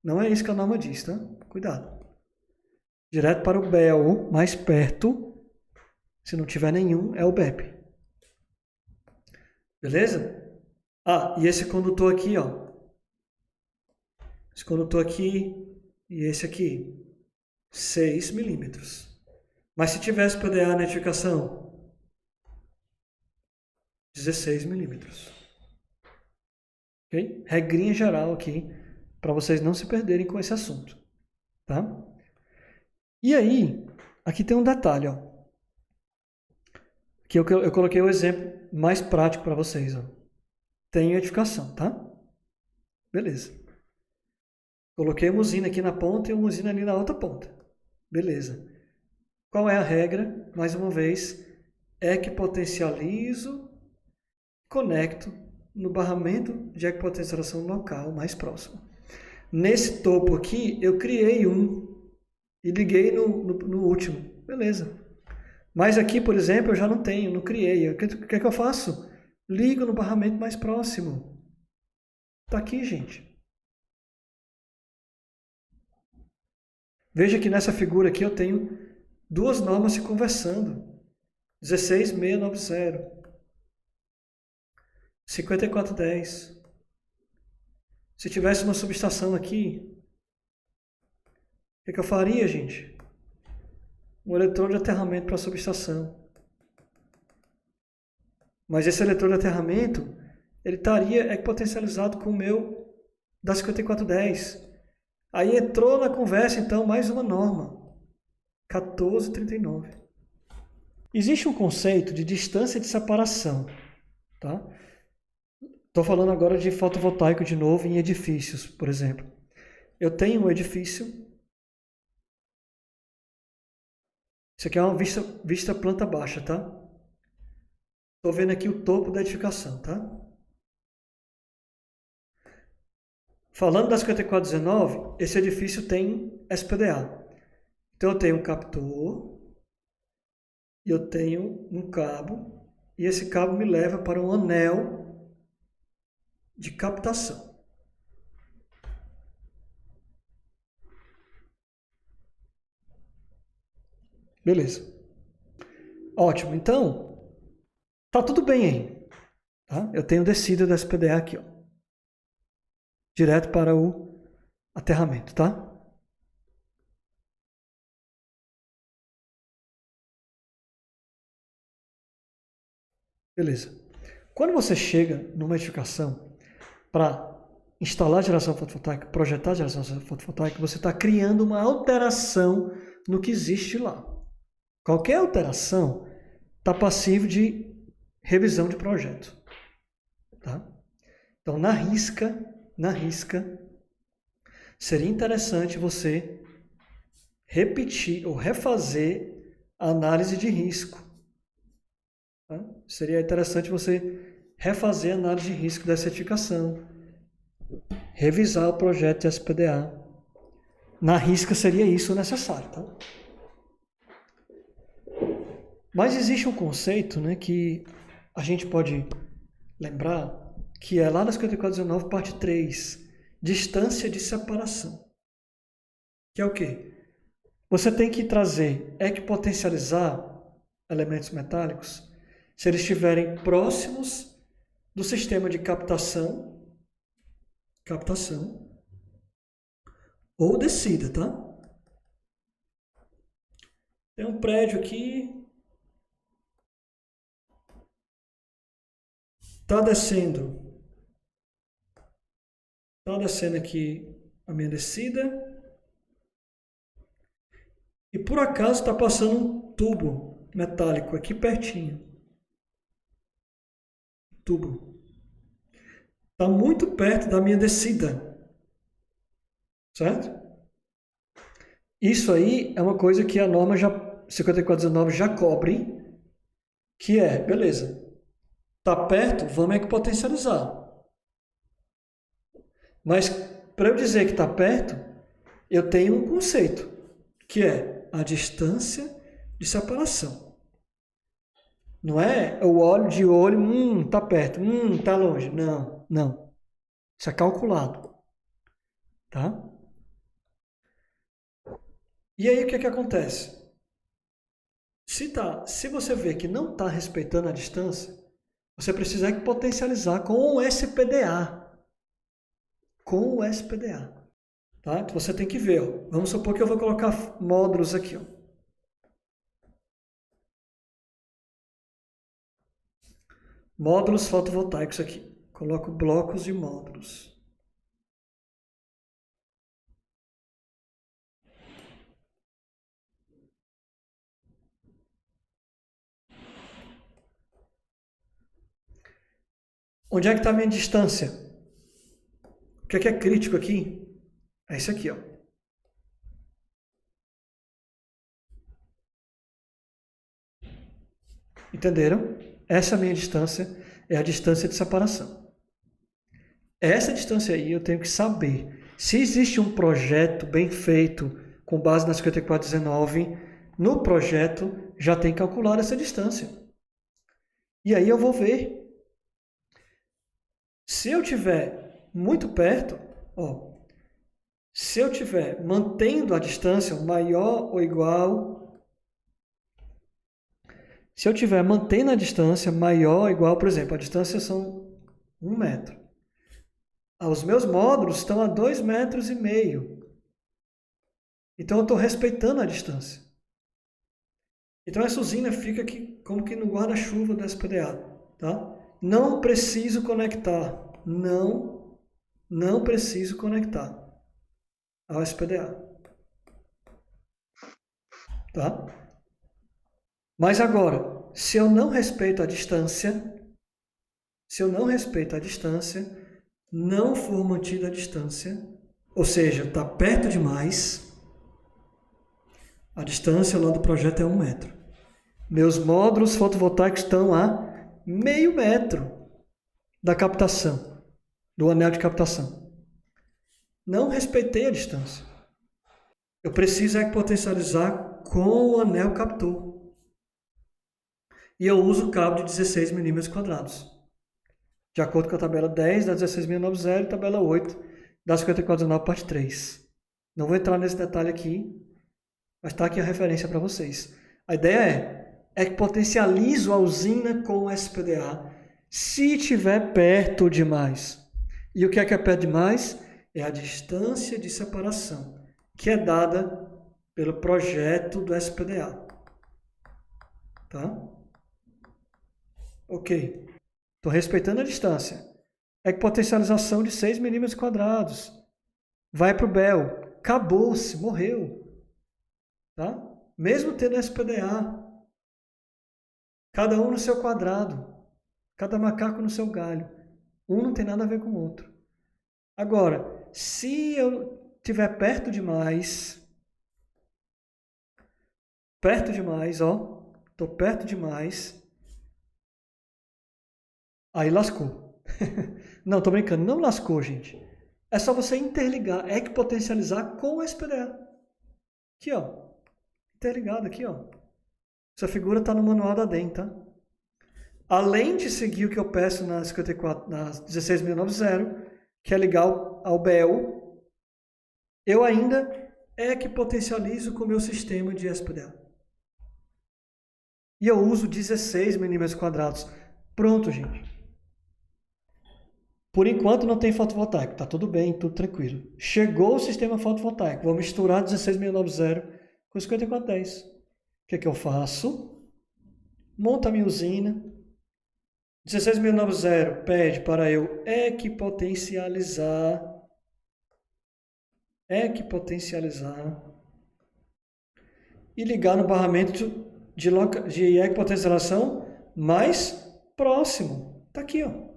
Não é isso que a norma diz, tá? Cuidado. Direto para o BEL, mais perto, se não tiver nenhum, é o BEP. Beleza? Ah, e esse condutor aqui, ó. Esse condutor aqui e esse aqui. 6 milímetros. Mas se tivesse PDA na edificação, 16 milímetros. Ok? Regrinha geral aqui, para vocês não se perderem com esse assunto. Tá? E aí, aqui tem um detalhe, ó. Que eu coloquei o exemplo mais prático para vocês, ó. Tem edificação, tá? Beleza. Coloquei uma usina aqui na ponta e uma usina ali na outra ponta. Beleza. Qual é a regra? Mais uma vez, equipotencializo, conecto no barramento de equipotencialização local mais próximo. Nesse topo aqui, eu criei um e liguei no último. Beleza. Mas aqui, por exemplo, eu já não tenho, não criei. O que é que eu faço? Ligo no barramento mais próximo. Está aqui, gente. Veja que nessa figura aqui eu tenho duas normas se conversando. 16690. 5410. Se tivesse uma subestação aqui, o que eu faria, gente? Um eletrodo de aterramento para a subestação. Mas esse eletrodo de aterramento, ele estaria equipotencializado com o meu da 5410. Aí entrou na conversa, então, mais uma norma. 1439. Existe um conceito de distância de separação. Tá? Estou falando agora de fotovoltaico de novo em edifícios, por exemplo. Eu tenho um edifício. Isso aqui é uma vista planta baixa, tá? Estou vendo aqui o topo da edificação, tá? Falando da 5419, esse edifício tem SPDA. Então eu tenho um captor, e eu tenho um cabo, e esse cabo me leva para um anel de captação. Beleza. Ótimo. Então, tá tudo bem aí. Tá? Eu tenho descida da SPDA aqui, ó. direto para o aterramento, tá? Beleza. Quando você chega numa edificação para instalar geração fotovoltaica, projetar geração fotovoltaica, você está criando uma alteração no que existe lá. Qualquer alteração está passivo de revisão de projeto. Tá? Então, na risca, seria interessante você repetir ou refazer a análise de risco. Tá? Seria interessante você refazer a análise de risco dessa edificação, revisar o projeto de SPDA. Na risca seria isso necessário. Tá? Mas existe um conceito, né, que a gente pode lembrar, que é lá na 5419, parte 3, distância de separação. Que é o quê? Você tem que trazer, equipotencializar elementos metálicos se eles estiverem próximos do sistema de captação ou descida, tá? Tem um prédio aqui, tá descendo aqui a minha descida e por acaso está passando um tubo metálico aqui pertinho. Tubo. Está muito perto da minha descida. Certo? Isso aí é uma coisa que a norma 5419 já cobre, que é, beleza, está perto, vamos equipotencializar. Mas para eu dizer que está perto, eu tenho um conceito, que é a distância de separação. Não é o olho de olho, está perto, está longe. Não, não. Isso é calculado. Tá? E aí o que acontece? Se você vê que não está respeitando a distância, você precisa equipotencializar com o SPDA. Com o SPDA. Tá? Então você tem que ver. Ó. Vamos supor que eu vou colocar módulos aqui. Ó. Módulos fotovoltaicos aqui. Coloco blocos de módulos. Onde é que está a minha distância? O que é crítico aqui? É isso aqui, ó. Entenderam? Essa minha distância é a distância de separação. Essa distância aí eu tenho que saber. Se existe um projeto bem feito, com base na 5419, no projeto já tem calculado essa distância. E aí eu vou ver. Se eu tiver muito perto, ó, se eu estiver mantendo a distância maior ou igual, se eu estiver mantendo a distância maior ou igual, por exemplo, a distância são 1 metro. Os meus módulos estão a 2,5 metros. Então eu estou respeitando a distância. Então essa usina fica aqui como que no guarda-chuva do SPDA. Tá? Não preciso conectar. Não preciso conectar ao SPDA. Tá? Mas agora, se eu não respeito a distância, não for mantida a distância, ou seja, está perto demais, a distância lá do projeto é 1 metro. Meus módulos fotovoltaicos estão a 0,5 metro da captação, do anel de captação. Não respeitei a distância. Eu preciso equipotencializar com o anel captor. E eu uso cabo de 16 milímetros quadrados. De acordo com a tabela 10 da 16690 e tabela 8 da 5419, parte 3. Não vou entrar nesse detalhe aqui, mas está aqui a referência para vocês. A ideia é que potencializo a usina com o SPDA se estiver perto demais. E o que é perto demais? É a distância de separação, que é dada pelo projeto do SPDA. Tá? Ok. Estou respeitando a distância. Equipotencialização de 6 milímetros quadrados. Vai para o BEL. Acabou-se, morreu. Tá? Mesmo tendo SPDA. Cada um no seu quadrado. Cada macaco no seu galho. Um não tem nada a ver com o outro. Agora, se eu estiver perto demais, ó, estou perto demais, aí lascou. Não, estou brincando, não lascou, gente. É só você interligar, equipotencializar com o SPDA. Aqui, ó. Interligado aqui, ó. Essa figura está no manual da DEM, tá? Além de seguir o que eu peço na 16.090, que é ligar ao BEL, eu ainda equipotencializo com o meu sistema de SPDA. E eu uso 16 milímetros quadrados. Pronto, gente. Por enquanto não tem fotovoltaico, tá tudo bem, tudo tranquilo. Chegou o sistema fotovoltaico, vou misturar 16.090 com 5410. O que é que eu faço? Monto a minha usina. 16.090 pede para eu equipotencializar e ligar no barramento de equipotencialização mais próximo. Tá aqui, ó.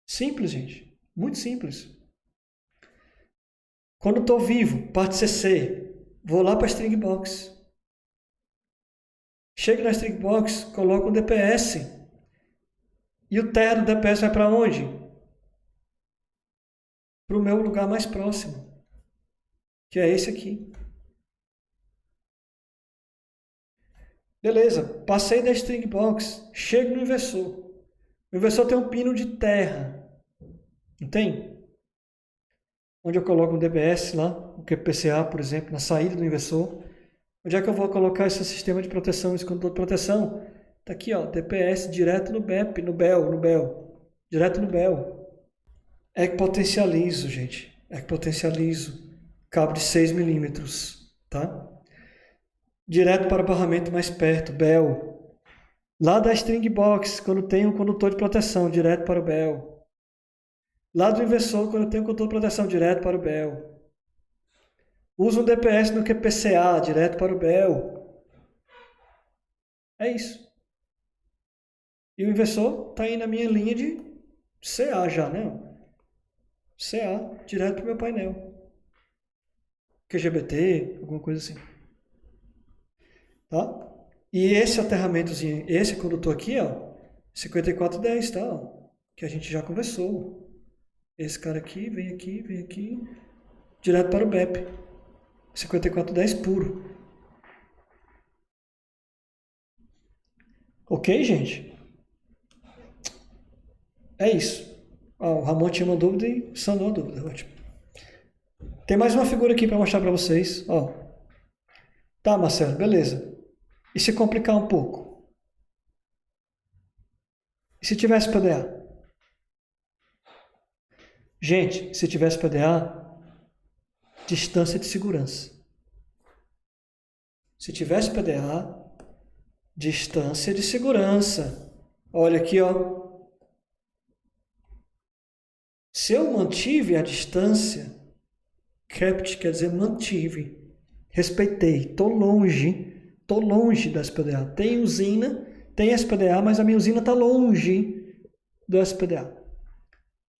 Simples, gente. Muito simples. Quando estou vivo, parte CC, vou lá para a string box. Chego na string box, coloco um DPS. E o TR do DPS vai para onde? Para o meu lugar mais próximo, que é esse aqui. Beleza, passei da string box, chego no inversor. O inversor tem um pino de terra, não tem? Onde eu coloco um DPS lá, o QPCA, por exemplo, na saída do inversor. Onde é que eu vou colocar esse sistema de proteção, esse condutor de proteção? Está aqui, ó, DPS direto no BEP, no BEL. Direto no BEL. Equipotencializo, gente. Equipotencializo. Cabo de 6 milímetros, tá? Direto para o barramento mais perto, BEL. Lá da string box, quando tem um condutor de proteção, direto para o BEL. Lá do inversor, quando tem um condutor de proteção, direto para o BEL. Uso um DPS no QPCA, direto para o BEL. É isso. E o inversor está aí na minha linha de CA já, né? CA, direto para o meu painel. QGBT, alguma coisa assim. Tá? E esse aterramentozinho, esse condutor aqui, ó, 5410, tá? Ó, que a gente já conversou. Esse cara aqui, vem aqui, direto para o BEP. 5410 puro. Ok, gente? É isso. O Ramon tinha uma dúvida e sanou a dúvida. Ótimo. Tem mais uma figura aqui para mostrar para vocês. Ó. Tá, Marcelo, beleza. E se complicar um pouco? E se tivesse PDA? Gente, se tivesse PDA, distância de segurança. Se tivesse PDA, distância de segurança. Olha aqui, ó. Se eu mantive a distância, kept quer dizer mantive, respeitei, estou longe da SPDA. Tem usina, tem SPDA, mas a minha usina está longe do SPDA.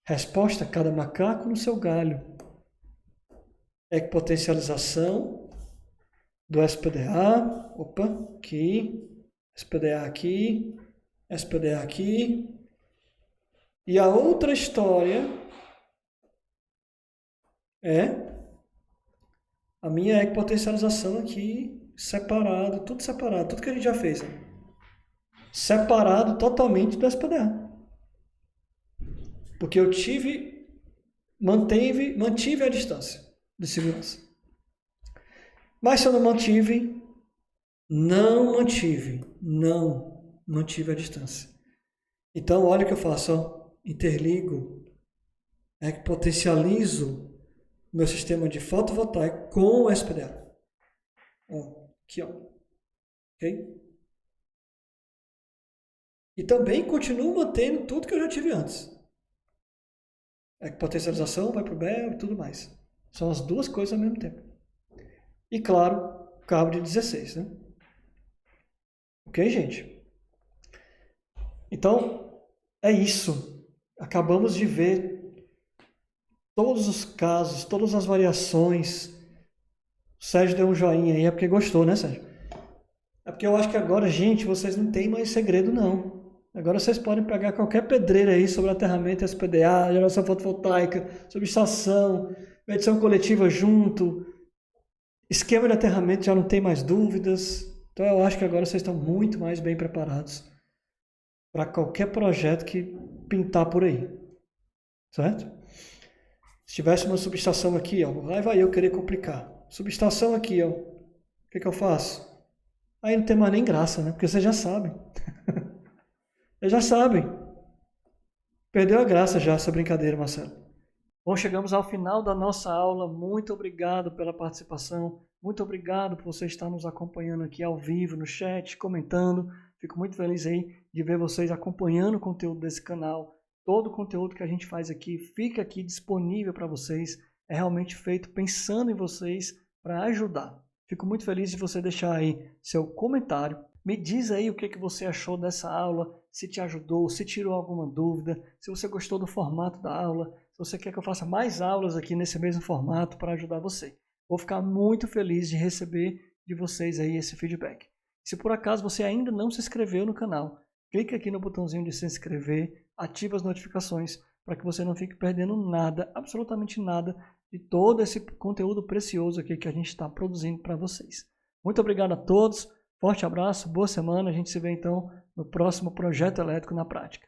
Resposta, cada macaco no seu galho. Equipotencialização do SPDA. Opa, aqui. SPDA aqui. SPDA aqui. E a outra história é a minha equipotencialização aqui, separado, tudo que a gente já fez. Né? Separado totalmente do SPDA. Porque eu mantive a distância de segurança. Mas se eu não mantive a distância. Então, olha o que eu faço, ó. Interligo é que potencializo meu sistema de fotovoltaico com o SPDA. Ó, aqui, ó. Ok? E também continuo mantendo tudo que eu já tive antes. É que potencialização vai para o BEL e tudo mais. São as duas coisas ao mesmo tempo. E claro, cabo de 16, né? Ok, gente? Então, é isso. Acabamos de ver todos os casos, todas as variações. O Sérgio deu um joinha aí, é porque gostou, né, Sérgio? É porque eu acho que agora, gente, vocês não têm mais segredo, não. Agora vocês podem pegar qualquer pedreira aí sobre aterramento SPDA, geração fotovoltaica, subestação, medição coletiva junto, esquema de aterramento, já não tem mais dúvidas. Então eu acho que agora vocês estão muito mais bem preparados para qualquer projeto que pintar por aí. Certo? Se tivesse uma subestação aqui, ó, aí vai eu querer complicar. Subestação aqui, ó, o que eu faço? Aí não tem mais nem graça, né? Porque vocês já sabem. Vocês já sabem. Perdeu a graça já essa brincadeira, Marcelo. Bom, chegamos ao final da nossa aula. Muito obrigado pela participação. Muito obrigado por você estar nos acompanhando aqui ao vivo, no chat, comentando. Fico muito feliz aí de ver vocês acompanhando o conteúdo desse canal. Todo o conteúdo que a gente faz aqui fica aqui disponível para vocês. É realmente feito pensando em vocês para ajudar. Fico muito feliz de você deixar aí seu comentário. Me diz aí o que você achou dessa aula, se te ajudou, se tirou alguma dúvida, se você gostou do formato da aula, se você quer que eu faça mais aulas aqui nesse mesmo formato para ajudar você. Vou ficar muito feliz de receber de vocês aí esse feedback. Se por acaso você ainda não se inscreveu no canal, clica aqui no botãozinho de se inscrever, ativa as notificações para que você não fique perdendo nada, absolutamente nada, de todo esse conteúdo precioso aqui que a gente está produzindo para vocês. Muito obrigado a todos, forte abraço, boa semana, a gente se vê então no próximo Projeto Elétrico na Prática.